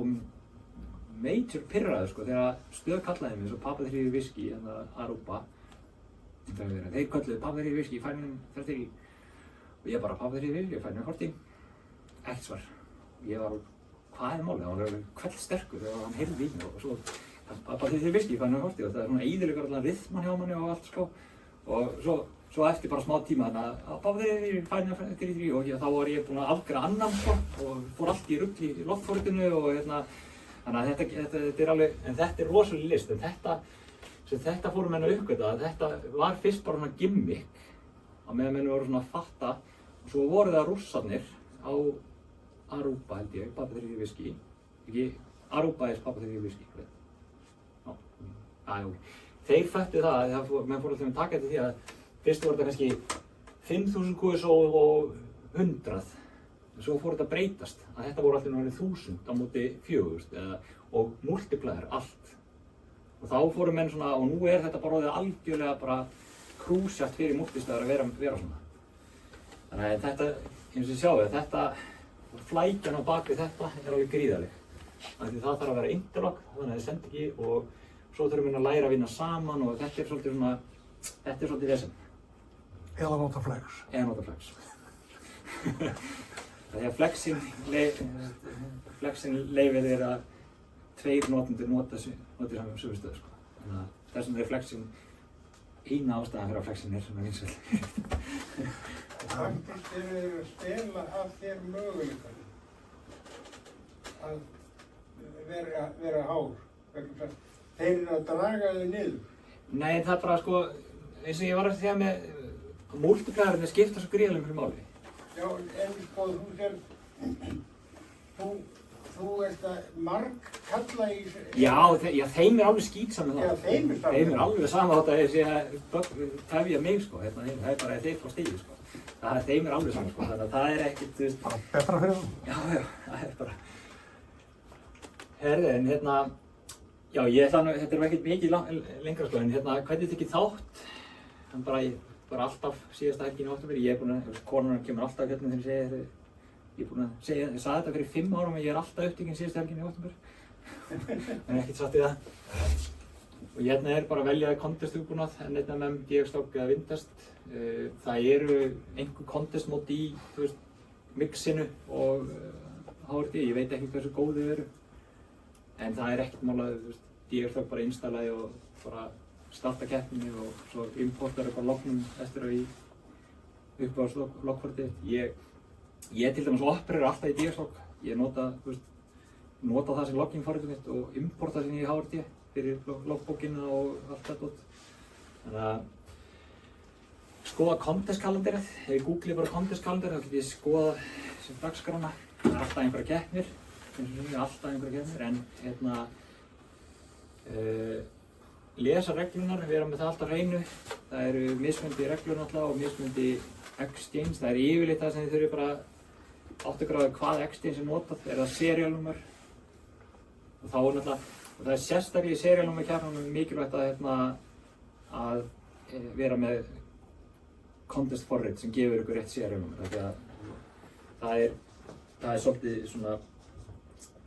major pirraður þegar Stöð kallaði mig, svo Papa 3 Whisky, Aruba, þeir kölluðu Papa 3 Whisky, fænum 33 og ég bara Papa 3 Whisky, fænum 40, ekkert svar. Ég var, hvað er málið? Hann var kveldsterkur þegar hann heyrði í mig og svo Papa 3 Whisky, fænum 40 og það er svona eyðilegur allan rytman hjá manni og allt og svo eftir bara smá tíma þannig að Papa 3 fænum 33 og þá var ég búinn að afgreiða annan og fór allt í rugl í loftforritinu og þannig að þetta er alveg, en þetta er rosalega list, en þetta fórum menn að uppgöta að þetta var fyrst bara svona gimmick á meðan menn voru svona að fatta og svo voru það rússarnir á Aruba held ég, Papa 3 Whisky, ekki Aruba er Papa 3 Whisky, þeir fættu það að menn fóru að taka þetta því að fyrst voru þetta kannski 5.000 QSO og 100. Svo fór þetta að breytast, að þetta voru alltaf náttúrulega 1000 á móti 4000 og multiplier allt. Og þá fóru menn svona, og nú er þetta bara orðið algjörlega bara krúsjart fyrir multistöðar að vera svona. Þannig að þetta, eins og þið sjáu, þetta, flækjan á bakvið þetta er alveg gríðarleg. Þannig að það þarf að vera interlock, þannig að þið sendi ekki og svo þurfum við að læra að vinna saman og þetta er svolítið vesen. Eða nota flex. Eða nota flex. Þegar flexin leyfir þér að 2 notendur noti saman sömu stöð. Þannig að þess vegna er flexin eina ástæðan fyrir að flexin er svona vinsæl. Faktisk eru þeir að stela af þér möguleikanum að vera hár. Þeir eru að draga þau niður. Nei, það er bara eins og ég var að segja með multiplierarnir skipta svo gríðarlega miklu máli. Já, en þú ert að marg kalla í... Já, þeim er alveg skítsamið það. Já, þeim er alveg sama þátt að þeir sé að tefja mig, það er bara þeir frá stíði, þeim er alveg sama, þannig að það er ekkert, þú veist... Bara betra fyrir það. Já, það er bara... Herði, en já, þetta er ekkert mikið lengra, en hvernig tekið þátt? Bara alltaf síðasta helgin í október, konan kemur alltaf hérna þegar ég sagði þetta fyrir 5 árum að ég er alltaf upptekinn síðasta helgin í október. En ekkert satt í það. Og hérna er bara að velja contest-hugbúnað, NNMM, DX-Stock eða Vindest. Það eru einhver contest-mót í, mixinu og HRD, ég veit ekki hversu góð þau eru. En það er ekkert mál að DX-Stock bara installaði og bara starta keppninni og svo importar eitthvað lognum eftir að ég uppáðast loggforti. Ég til dæmis opererar alltaf í DX-Stock. Ég nota það sem loggingforritið mitt og importa sem ég í HRD fyrir loggbókina og allt þetta. Þannig að skoða contest-kalendarið. Ef ég googli bara contest-kalendarið þá get ég skoða sem dagskrána. Það er alltaf einhverja keppnir. Lesa reglunar, vera með það alltaf hreinu. Það eru mismunandi reglur náttúrulega og mismunandi exchange. Það er yfirleitt það sem þið þurfið bara átt að gráða hvað exchange er notað. Er það serialnúmer? Og þá er náttúrulega, og það er sérstaklega í serialnúmer keppnum mikilvægt að vera með contest forrit sem gefur ykkur rétt serialnúmer. Það er svolítið svona,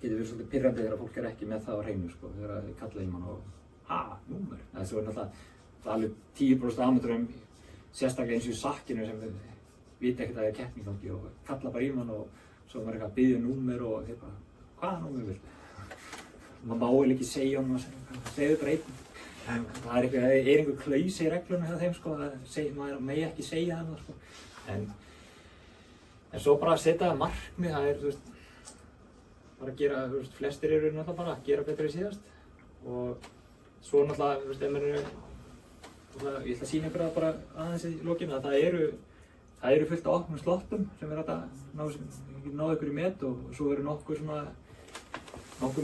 getur verið svolítið pirrandi þegar fólk er ekki með það á hreinu þegar þið kalla í mann og númer. Það er svo náttúrulega alveg 10% amateurum, sérstaklega eins og í sakkinu sem við vita ekkert að það er keppning gangi og kalla bara í mann og svo maður eitthvað að biðja númer og þeir bara, hvaða númer vil? Maður má eiginlega ekki segja honum að segja bara einn. Það er einhver klausi í reglunum hjá þeim maður megi ekki segja það en En svo bara að setja markmið, það þú veist, bara að gera, þú veist, flestir eru náttúrulega bara að gera betur í síðast. Og svo náttúrulega, þú veist, ef maður ég ætla að sýna ykkur það bara aðeins í lokinu, að það eru fullt af opnum sloppum sem hægt að ná ykkur í met og svo eru nokkur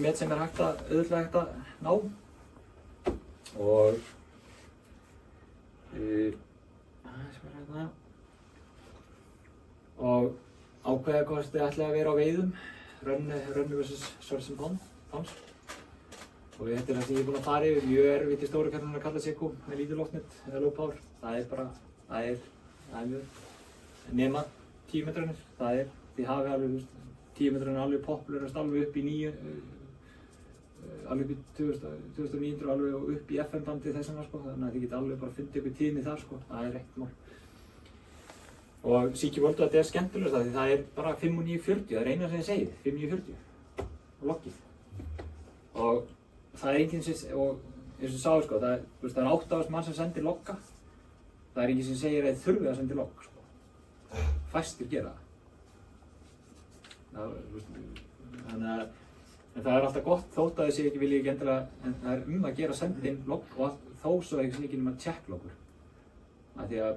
met sem auðvitað hægt að ná. Og og ákveða hvort þið ætlaði að vera á veiðum, Rönnu vs. Swords and Pounds. Og þetta er það sem ég er búinn að fara yfir, mjög erfitt í stóru keppninni að kalla Seku með lítið loftnet eða low power. Það er mjög, nema 10 metrarnir, þið hafið alveg 10 metrarnir alveg popularast alveg upp í alveg upp í 2900 alveg og upp í FM-bandið þessana sko, þannig að þið geta alveg bara fundið ykkur tíðni þar sko, það er ekkert mál. Og Siki World þetta er skemmtilegast því það er bara 5 og 9.40, það er eina sem ég segi, 5 og 9.40 og loggið. Og það er enginn sem, og eins og sáðu sko, það er 8 mann sem sendir logga, það er enginn sem segir að þið þurfið að sendi logg sko, fæstir gera það. Þannig að en það er alltaf gott þótt að þið vilja ekki endilega, en það er að gera sendin logg og allt, þó svo ekki sem ekki nema checkloggur. Af því að,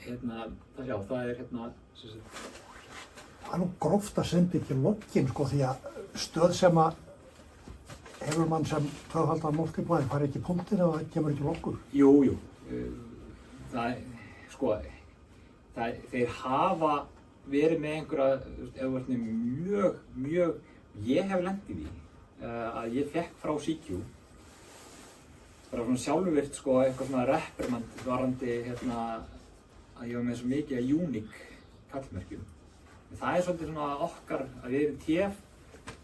það er Það er nú gróft að senda ekki logginn sko því að stöð sem að hefur mann sem tvöfaldan multiplæði fær ekki punktin eða það kemur ekki loggur. Jú. Þeir hafa verið með einhverja, ef þú ert mjög, ég hef lent í því að ég fekk frá CQ bara svona sjálfvirkt sko eitthvað svona reprimand varandi að ég var með svo mikið af unique kallmerkjum. En það er svolítið svona okkar að við erum TF,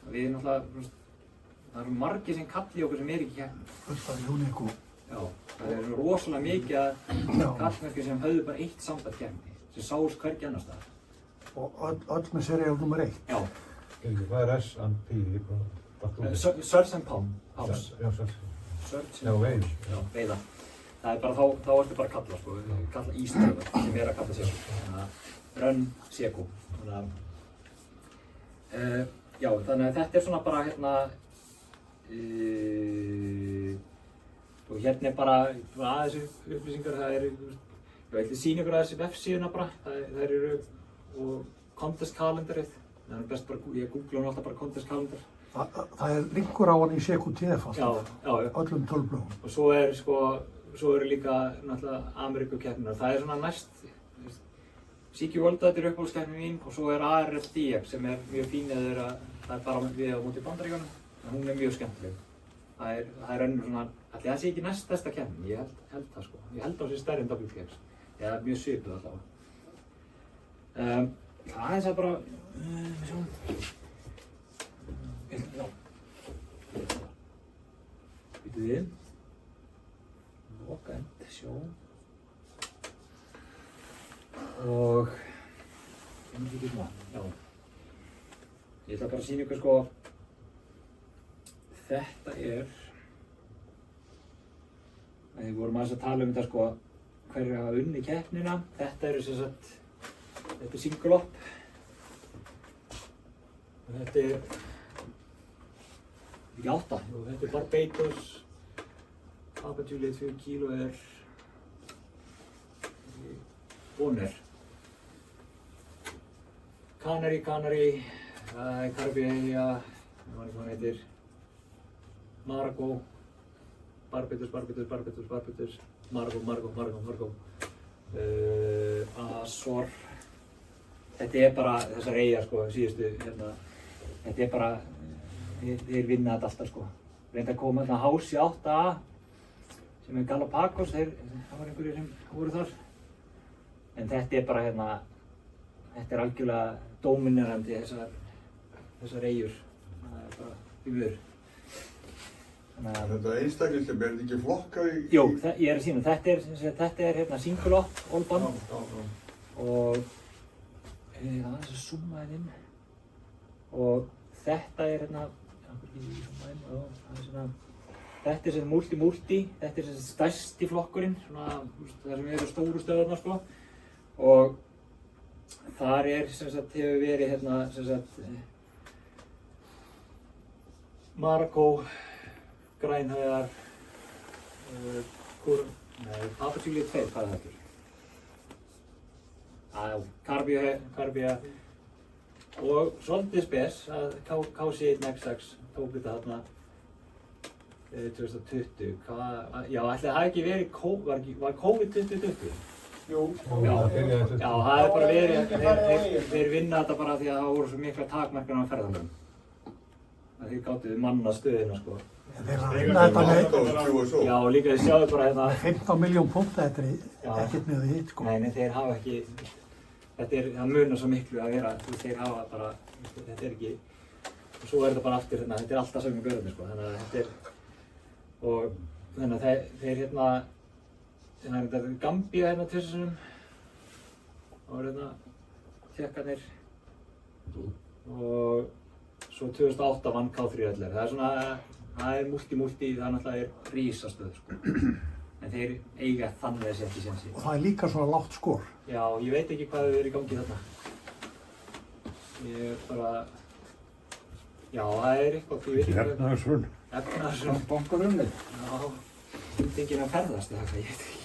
að við erum náttúrulega, það eru margir sem kalli okkur sem ekki keppni. Fullt af unique og... Já, það er rosalega mikið af kallmerkjum sem höfðu bara eitt samstætt keppni, sem sást hvergi annars staðar. Og öll með seriál nr. 1. Já. Hvað er S&P? Swords and Pounds. Já, Swords. Já, veiða. Já, veiða. Það er bara, þá ertu bara að kalla sko, kalla ístöðar sem að kalla Seku. Þannig að Rönn Seku. Já, þannig að þetta er svona bara og hérna er bara aðeins upplýsingar, það eru, ég ætla að sýna ykkur aðeins vefsíðuna bara, það eru og contest kalendarið. Það er best bara, ég googla alltaf bara contest kalendar. Það er linkur á hann í CQTF alltaf, já. öllum tölblögum. Og svo eru líka náttúrulega Ameríkukeppnir. Það er svona næst, Siki World þetta er uppáhaldskeppnin mín og svo er ARFDF sem er mjög fín eða það er bara við á móti Bandaríkjunum, en hún er mjög skemmtileg. Það er önnur svona, ætli það sé ekki næst besta keppnin, ég held það sko. Ég held það sé stærri en WPX, eða mjög svipuð allavega. Það er það bara, já, býtu við, loka end, sjó, og, já, ég ætla bara að sýna ykkur sko, þetta er, við vorum aðeins að tala þetta sko, hverju hafa unnið keppnina, þetta eru sem sagt, þetta er single up og þetta er ekki 8, þetta er Barbados, Papa Juliet 4 kíló er Bonner, Canary, Caribbeia, ég man ekki hvað hann heitir, Margo, Barbados, Margo, Azor. Þetta er bara þessar eyjar sko, síðustu þetta er bara, þeir vinna þetta alltaf sko. Reynda að koma hérna hás í 8A sem er Galapagos, það var einhverjir sem voru þar. En þetta er bara þetta er algjörlega dóminerandi þessar eyjur. Það er bara því miður. Þetta einstaklingskeppni, er þetta ekki flokkað í? Jú, ég er að sýna, þetta er single up, all band. Og aðeins að zooma inn og þetta er þetta er sem multi, þetta er sem stærsti flokkurinn, það sem eru stóru stöðarnar sko. Og þar sem sagt hefur verið hérna sem sagt Marokko, Grænhöfðar, Papatíli 2, hvað er þetta? Karbía og svolítið spes að KC1X6 tók þetta þarna 2020. Já, ætli það hafi ekki verið, var COVID 2020? Jú. Já, það er bara verið, þeir vinna þetta bara því að það voru svo mikla takmarkanir á ferðalögum. Þeir gátu manna stöðina sko. Þeir vinna þetta með, Já, og líka þið sjáðu bara hérna. 15 miljón punkta, þetta er ekkert með því hitt sko. Nei, þeir hafa ekki, það munar svo miklu að vera, þeir hafa bara, þetta er ekki, og svo er þetta bara aftur hérna, þetta er alltaf sögum görðum sko, þannig að þetta er, og þannig að þeir hérna, þetta er Gambía hérna tvissunum, og hérna, Tékkarnir, og svo 2008 vann K3LR, það er svona, það er multi, það náttúrulega rísastöð sko. En þeir eiga þannig þessi ekki sénsi. Og það er líka svona lágt skor. Já, ég veit ekki hvað hefur verið í gangi þarna. Ég er bara, já, það er eitthvað, ég veit ekki hvað. Efnahagshrun. Efnahagshrun. Bankahrunið. Já, enginn að ferðast eða eitthvað, ég veit ekki.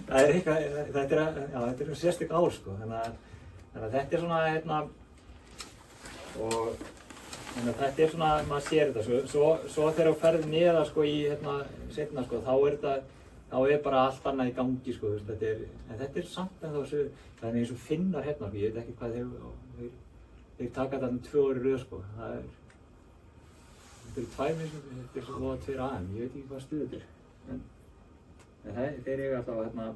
Það er eitthvað, þetta er sérstök ár sko, þannig að þetta er svona, hérna, og þannig að þetta er svona, maður sér þetta, svo þegar þú ferð niða sko í hérna seinna sko, þá er bara allt annað í gangi sko, en þetta er samt ennþá þessu, það er eins og Finnar hérna, ég veit ekki hvað þeir taka þetta 2 ári röð sko, þetta eru 2 mismunandi, þetta er svo 2 AM, ég veit ekki hvað stuð þetta er, en þeir eiga alltaf hérna,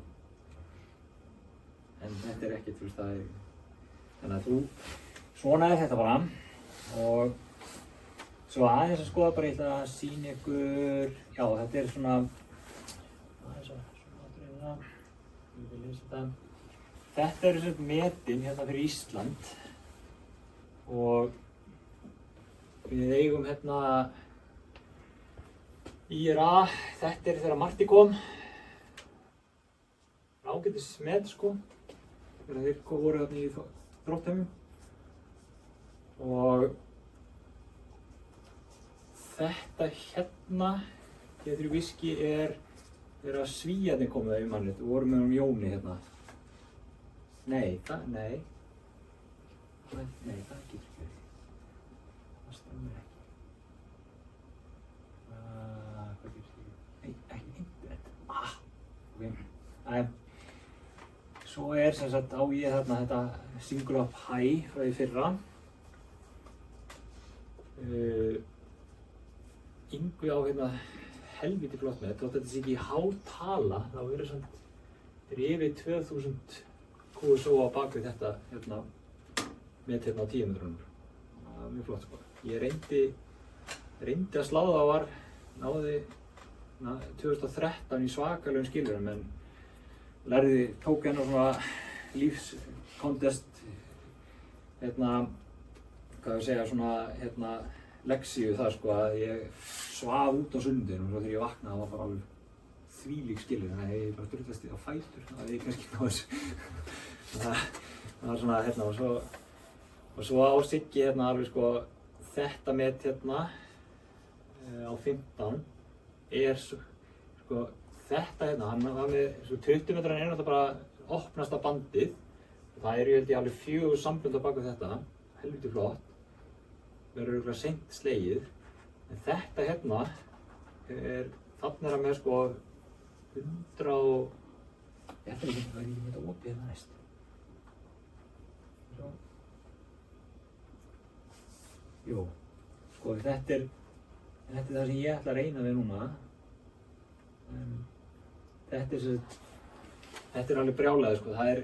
en þetta er ekkert, þú veist, það er, þannig að svona er þetta bara, og svo aðeins að skoða bara, ég ætla að sýna ykkur, já þetta er svona, aðeins að svona aðdreina, ég vil lesa þetta. Þetta eru svona metin hérna fyrir Ísland og við eigum hérna IRA, þetta er þegar Marti kom, ágætis met sko, þegar þeir voru hérna í Þróttheimum og þetta hérna, hér í whisky er að Svíarnir komið það í mannrétt og voru með Jóni hérna. Nei, það getur ekki verið. Það stemmir ekki. Hvað getur þetta? Nei, ekki internet. Ok. Svo er sem sagt á ég þarna þetta Single Up High frá því fyrra. Yngvi á hérna helviti flott með þetta, þótt þetta sé ekki í hátala, þá eru samt yfir 2000 QSO á bakvið þetta hérna með hérna á 10 metrunum. Það er mjög flott sko. Ég reyndi að slá það var, náði 2013 í svakalegum skilurum en tók hérna svona lífskontest hérna, hvað ég segja, svona hérna leksíu það sko að ég svaf út á sundinu og svo þegar ég vaknaði það var bara alveg þvílík skilur þannig að ég bara drullast á fætur það ég kannski ná þessu það var svona hérna og svo á Siggi hérna alveg sko þetta met hérna á 15 er sko þetta hérna hann var með svo 20 metrar er náttúrulega bara opnasta bandið það ég held ég alveg 4 sambönd á baku þetta helviti flott verður örugglega seint slegið en þetta hérna þarna er hann með sko 100 og ég ætla ekki að vera í þetta opið hérna næst svo jú sko þetta er það sem ég ætla að reyna við núna þetta er alveg brjálæði sko það er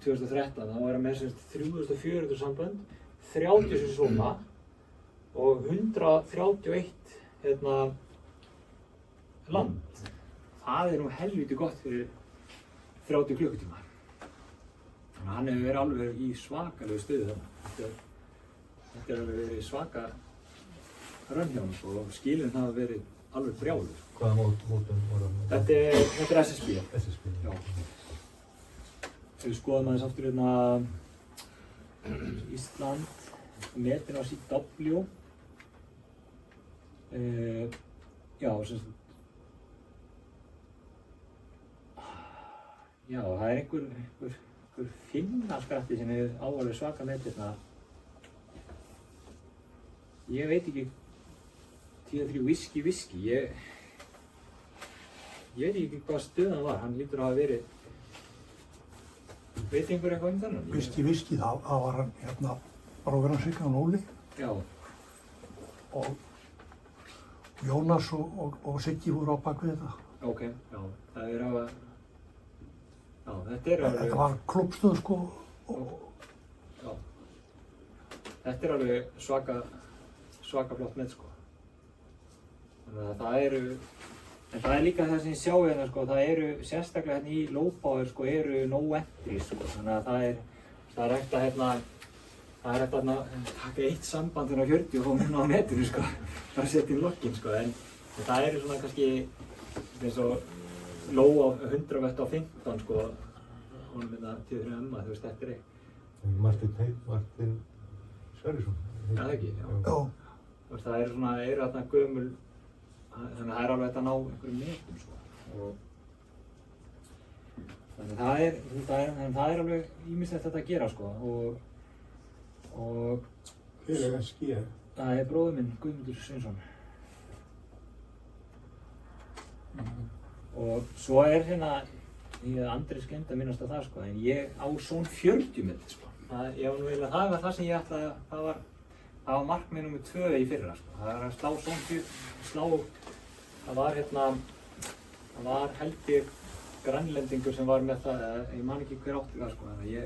2013 þá er hann með 3400 sambönd 30 sem svona og 131 hérna land. Það er nú helviti gott fyrir 30 klukkutíma. Þannig að hann hefur verið alveg í svakalegu stuði þarna. Þetta er alveg verið svaka rönn hjá hann og skilin hafa verið alveg brjáluð. Hvaða mótum voru hann? Þetta er SSB. SSB. Já. við skoðum aðeins aftur hérna Ísland, metin á CW. Já, sem sagt, já, það er einhver Finnarskratti sem hefur alveg svaka metirna. Ég veit ekki 10-3 whisky. Ég veit ekki hvað stöðan var, hann lítur að hafa verið. Veit einhver eitthvað þennan? Whisky, þá var hann hérna bróðir hans Sigga, Óli. Já. Og Jónas og Siggi voru á bak við þetta. Ok, já, það er alveg. Já, þetta er alveg. Þetta var klubbstöð sko. Já. Þetta er alveg svaka flott með sko. Þannig að það eru, en það er líka það sem ég sjá hérna sko, það eru sérstaklega hérna í low-power sko, eru no entries sko, þannig að það er hægt að taka eitt samband hérna á 40 og fá minna á netinu sko, bara setja inn loggin sko, en það eru svona kannski eins og low á 100 vett á 15 sko, og minna 10-3 þú veist, þetta er Martin Sverrisson. Já, það ekki, já. Já. Það eru þarna gömul, þannig að það er alveg hægt að ná einhverjum metum sko. Þannig að það er alveg ýmislegt þetta að gera sko. Og Hver er SG? það er bróðir minn, Guðmundur Sveinsson. Og svo er hérna, Andri gleymdi að minnast á það sko, en ég á svona 40 metri sko. Það var það sem ég ætlaði, það var markmið nr. 2 í fyrra sko. Það var að það var held ég grænlendingur sem var með það, ég man ekki hver átti það sko, þannig að ég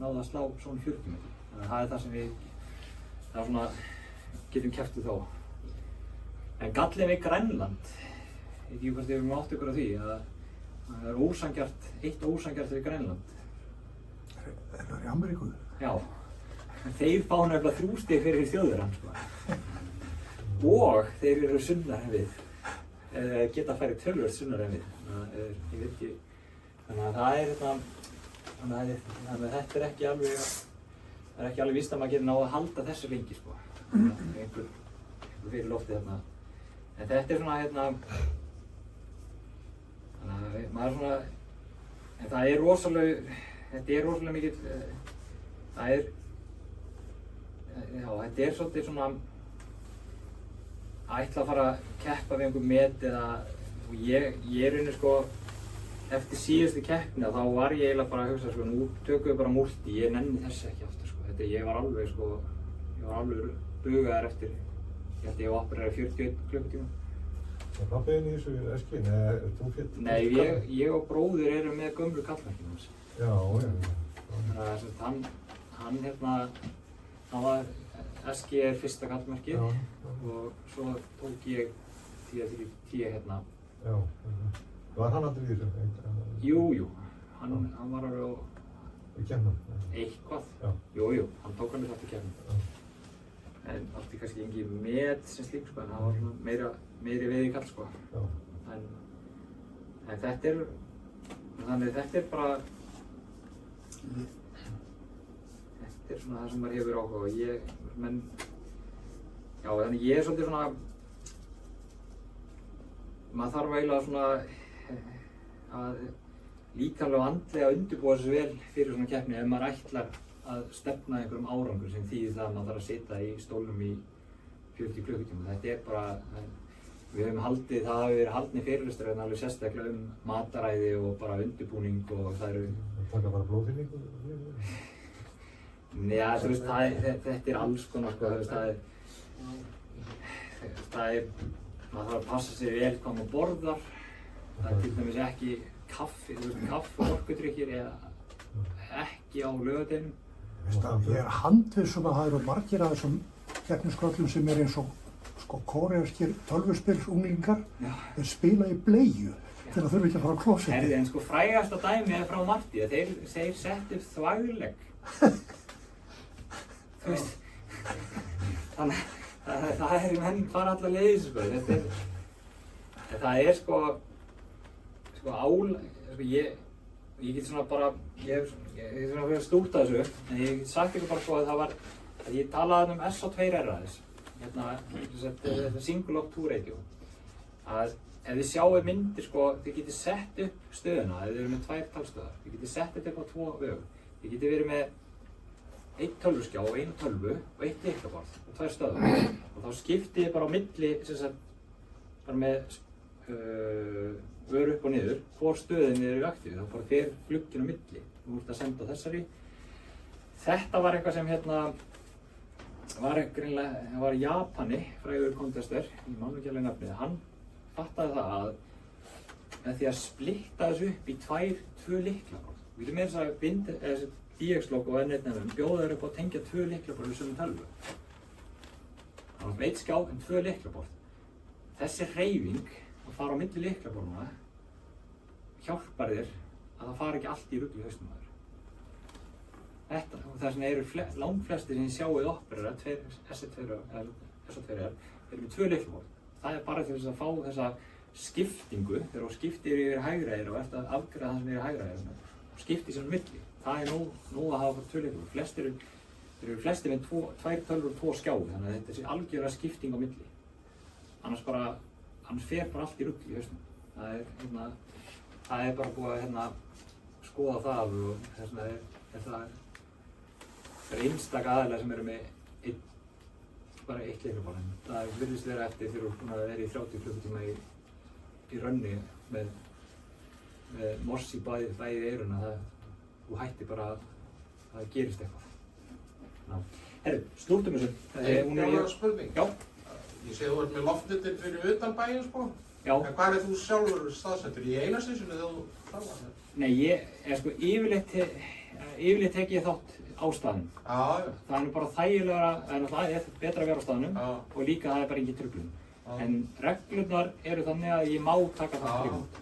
náði að slá svona 40 metri. Þannig að það er það sem við, getum keppt við þá. En gallinn við Grænland, ég veit ekki hvort þið erum átt ykkur á því, að það er eitt ósanngjarnt við Grænland. Er það í Ameríku? Já, þeir fá nefnilega 3 stig fyrir Þjóðverjann sko. Og þeir eru sunnar en við, geta að færi tölvöld sunnar en við. Ég veit ekki, þannig að það er þannig að þetta er ekki alveg, það er ekki alveg víst að maður getur náð að halda þessu lengi sko. Einhver fyrir loftið þarna. En þetta er svona þannig að maður svona, en það er rosalega, þetta er rosalega mikill, þetta er svolítið svona að ætla að fara að keppa við einhver met eða, og ég raunin sko, eftir síðustu keppnina þá var ég eiginlega bara að hugsa sko, nú tökum við bara multi, ég nenni þessu ekki aftur sko, ég var alveg bugaður eftir, ég held ég var operera 41 klukkutíma. Er pappiðinn í þessu SG? Nei, er þú fyrir? Nei, ég og bróðir eru með gömlu kallmerkinu hans. Já. Þannig að hann var, SG er fyrsta kallmerkið og svo tók ég 10 hérna. Já. Var hann aldrei í þessu? Jú, hann var alveg á kemnum? Eitthvað. Já. Jú, hann tók alveg þátt í kemnum. En átti kannski engin met sem slík sko, en það var svona meiri veði kall sko. Já. En þetta er bara, þetta er svona það sem maður hefur áhuga og þannig ég er svolítið svona, maður þarf eiginlega svona að líkamlega og andlega undirbúa sig vel fyrir svona keppni ef maður ætlar að stefna einhverjum árangur sem þýðir það að maður þarf að sitja í stólnum í 40 klukkutíma. Þetta er bara, við höfum haldið, það hafi verið haldnir fyrirlestrar en alveg sérstaklega mataræði og bara undirbúning og það eru... Taka bara blóðfyllingu? Já, þú veist, þetta er alls konar sko, þú veist, maður þarf að passa sig vel hvað maður borðar. Það er til dæmis ekki kaffi, þú veist, kaffi og orkudrykkir eða ekki á laugardeginum. Ég er handviss að það eru margir af þessum keppnisköllum sem er eins og sko kóreaskir tölvuspilsunglingar þeir spila í bleiu til að þurfa ekki að fara á klósetti. Herði, en sko frægasta dæmi er frá Marti að þeir sett upp þvæglegg. Þú veist, þannig það er menn fara alla leiðis sko. Það er sko ég get svona bara, ég hef svona verið að stúta þessu, en ég get sagt ykkur bara sko að það var, að ég talaði um SO2R aðeins, þetta Single Lock 2 Radio, að ef þið sjáu myndir sko, þið getið sett upp stöðuna, ef þið eru með 2 talstöðar, þið getið sett þetta upp á 2 vegu, þið getið verið með 1 tölvuskjá og 1 tölvu og 1 lyklaborð og 2 stöðar og þá skiptið þið bara á milli, bara með vöru upp og niður, hvor stöðin þið eru aktífið, þá bara fer glugginn á milli, þú ert að senda þessari. Þetta var eitthvað sem var Japani, frægur kontestur, ég man ekki alveg nafnið, hann fattaði það að með því að splitta þessu upp í 2 lyklaborð. Við getum með þess að binda þessi DX-logg og N1-nefnum bjóða þeir upp á að tengja 2 lyklaborð við sömu tölvu. Það var 1 skjá en 2 lyklaborð. Þessi hreyfing að fara á milli lyklaborðuna hjálpar þér að það fari ekki allt í rugl í hausnum á þér. Þetta, og þess vegna eru langflestir sem sjáuð operera, SO2R, eru með 2 lyklaborð. Það er bara til þess að fá þessa skiptingu, þegar þú skiptir yfir hægræðir og ert að afgreiða það sem er í hægræðir og skiptir sér á milli. Það er nóg að hafa 2 lyklaborð. Þeir eru flestir með 2 tölvur og 2 skjái, þannig að þetta er algjörlega skipting á milli. Annars fer bara allt í rugl í hausnum. Það er bara búið að skoða það og þess vegna það er einstaka aðilar sem eru með bara 1 lyklaborð. Það virðist vera eftir þegar þú ert búin að vera í 30 klukkutíma í rönni með morsi bæði í eyruna, þú hættir bara að það gerist eitthvað. Herru, slúttum þessu. Ég var að spurning. Já. Ég sé þú ert með loftnetin fyrir utan bæinn sko. Já. En hvað þú sjálfur staðsettur? Í eina sessunni þegar þú þarfar þetta? Nei, yfirleitt tek ég þátt á staðnum. Já. Það er nú bara þægilegra, það er betra að vera á staðnum og líka það er bara engin truflun. En reglurnar eru þannig að ég má taka þátt remote.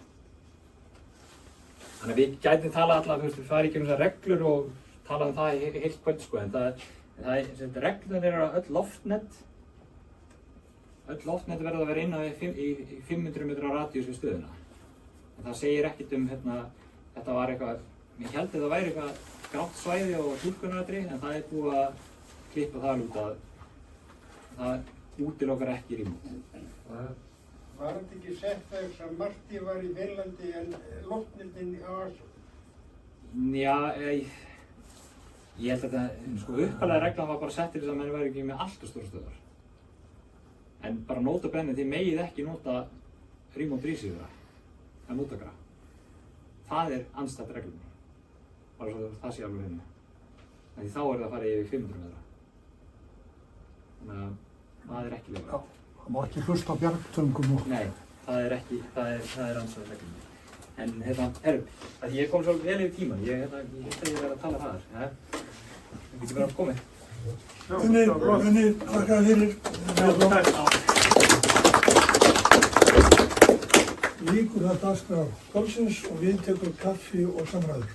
Þannig að við gætum talað allavega, við farið ekki um þessar reglur og talað um það í heilt kvöld sko, en reglurnar eru að öll loftnet verða að vera innan í 500 metra radíus við stöðuna. En það segir ekkert þetta var eitthvað, ég held að það væri eitthvað grátt svæði og túlkunaratriði, en það er búið að klippa það út að það útilokar ekki remote. Var þetta ekki sett þess að Marti var í Finnlandi en loftnetin á Aso? Já, ég held að þetta, uppalega reglan var bara sett til þess að menn væri ekki með allt og stóra stöðar. En bara nota benni, þið megið ekki nota remote receiver að móttakara. Það er andstætt reglunni. Bara svo það sé alveg henni. Því þá er það að fara yfir 500 metra. Þannig að það er ekki lögur. Það má ekki hlusta á bjargtöngum og... Nei, það er andstætt reglunni. En herru, ég kom svo vel yfir tíman. Ég verið að tala þaðar. Við getum verið að komið. Gunni, þakka fyrir. Lýkur það dagskrá kvöldsins og við tekur kaffi og samræður.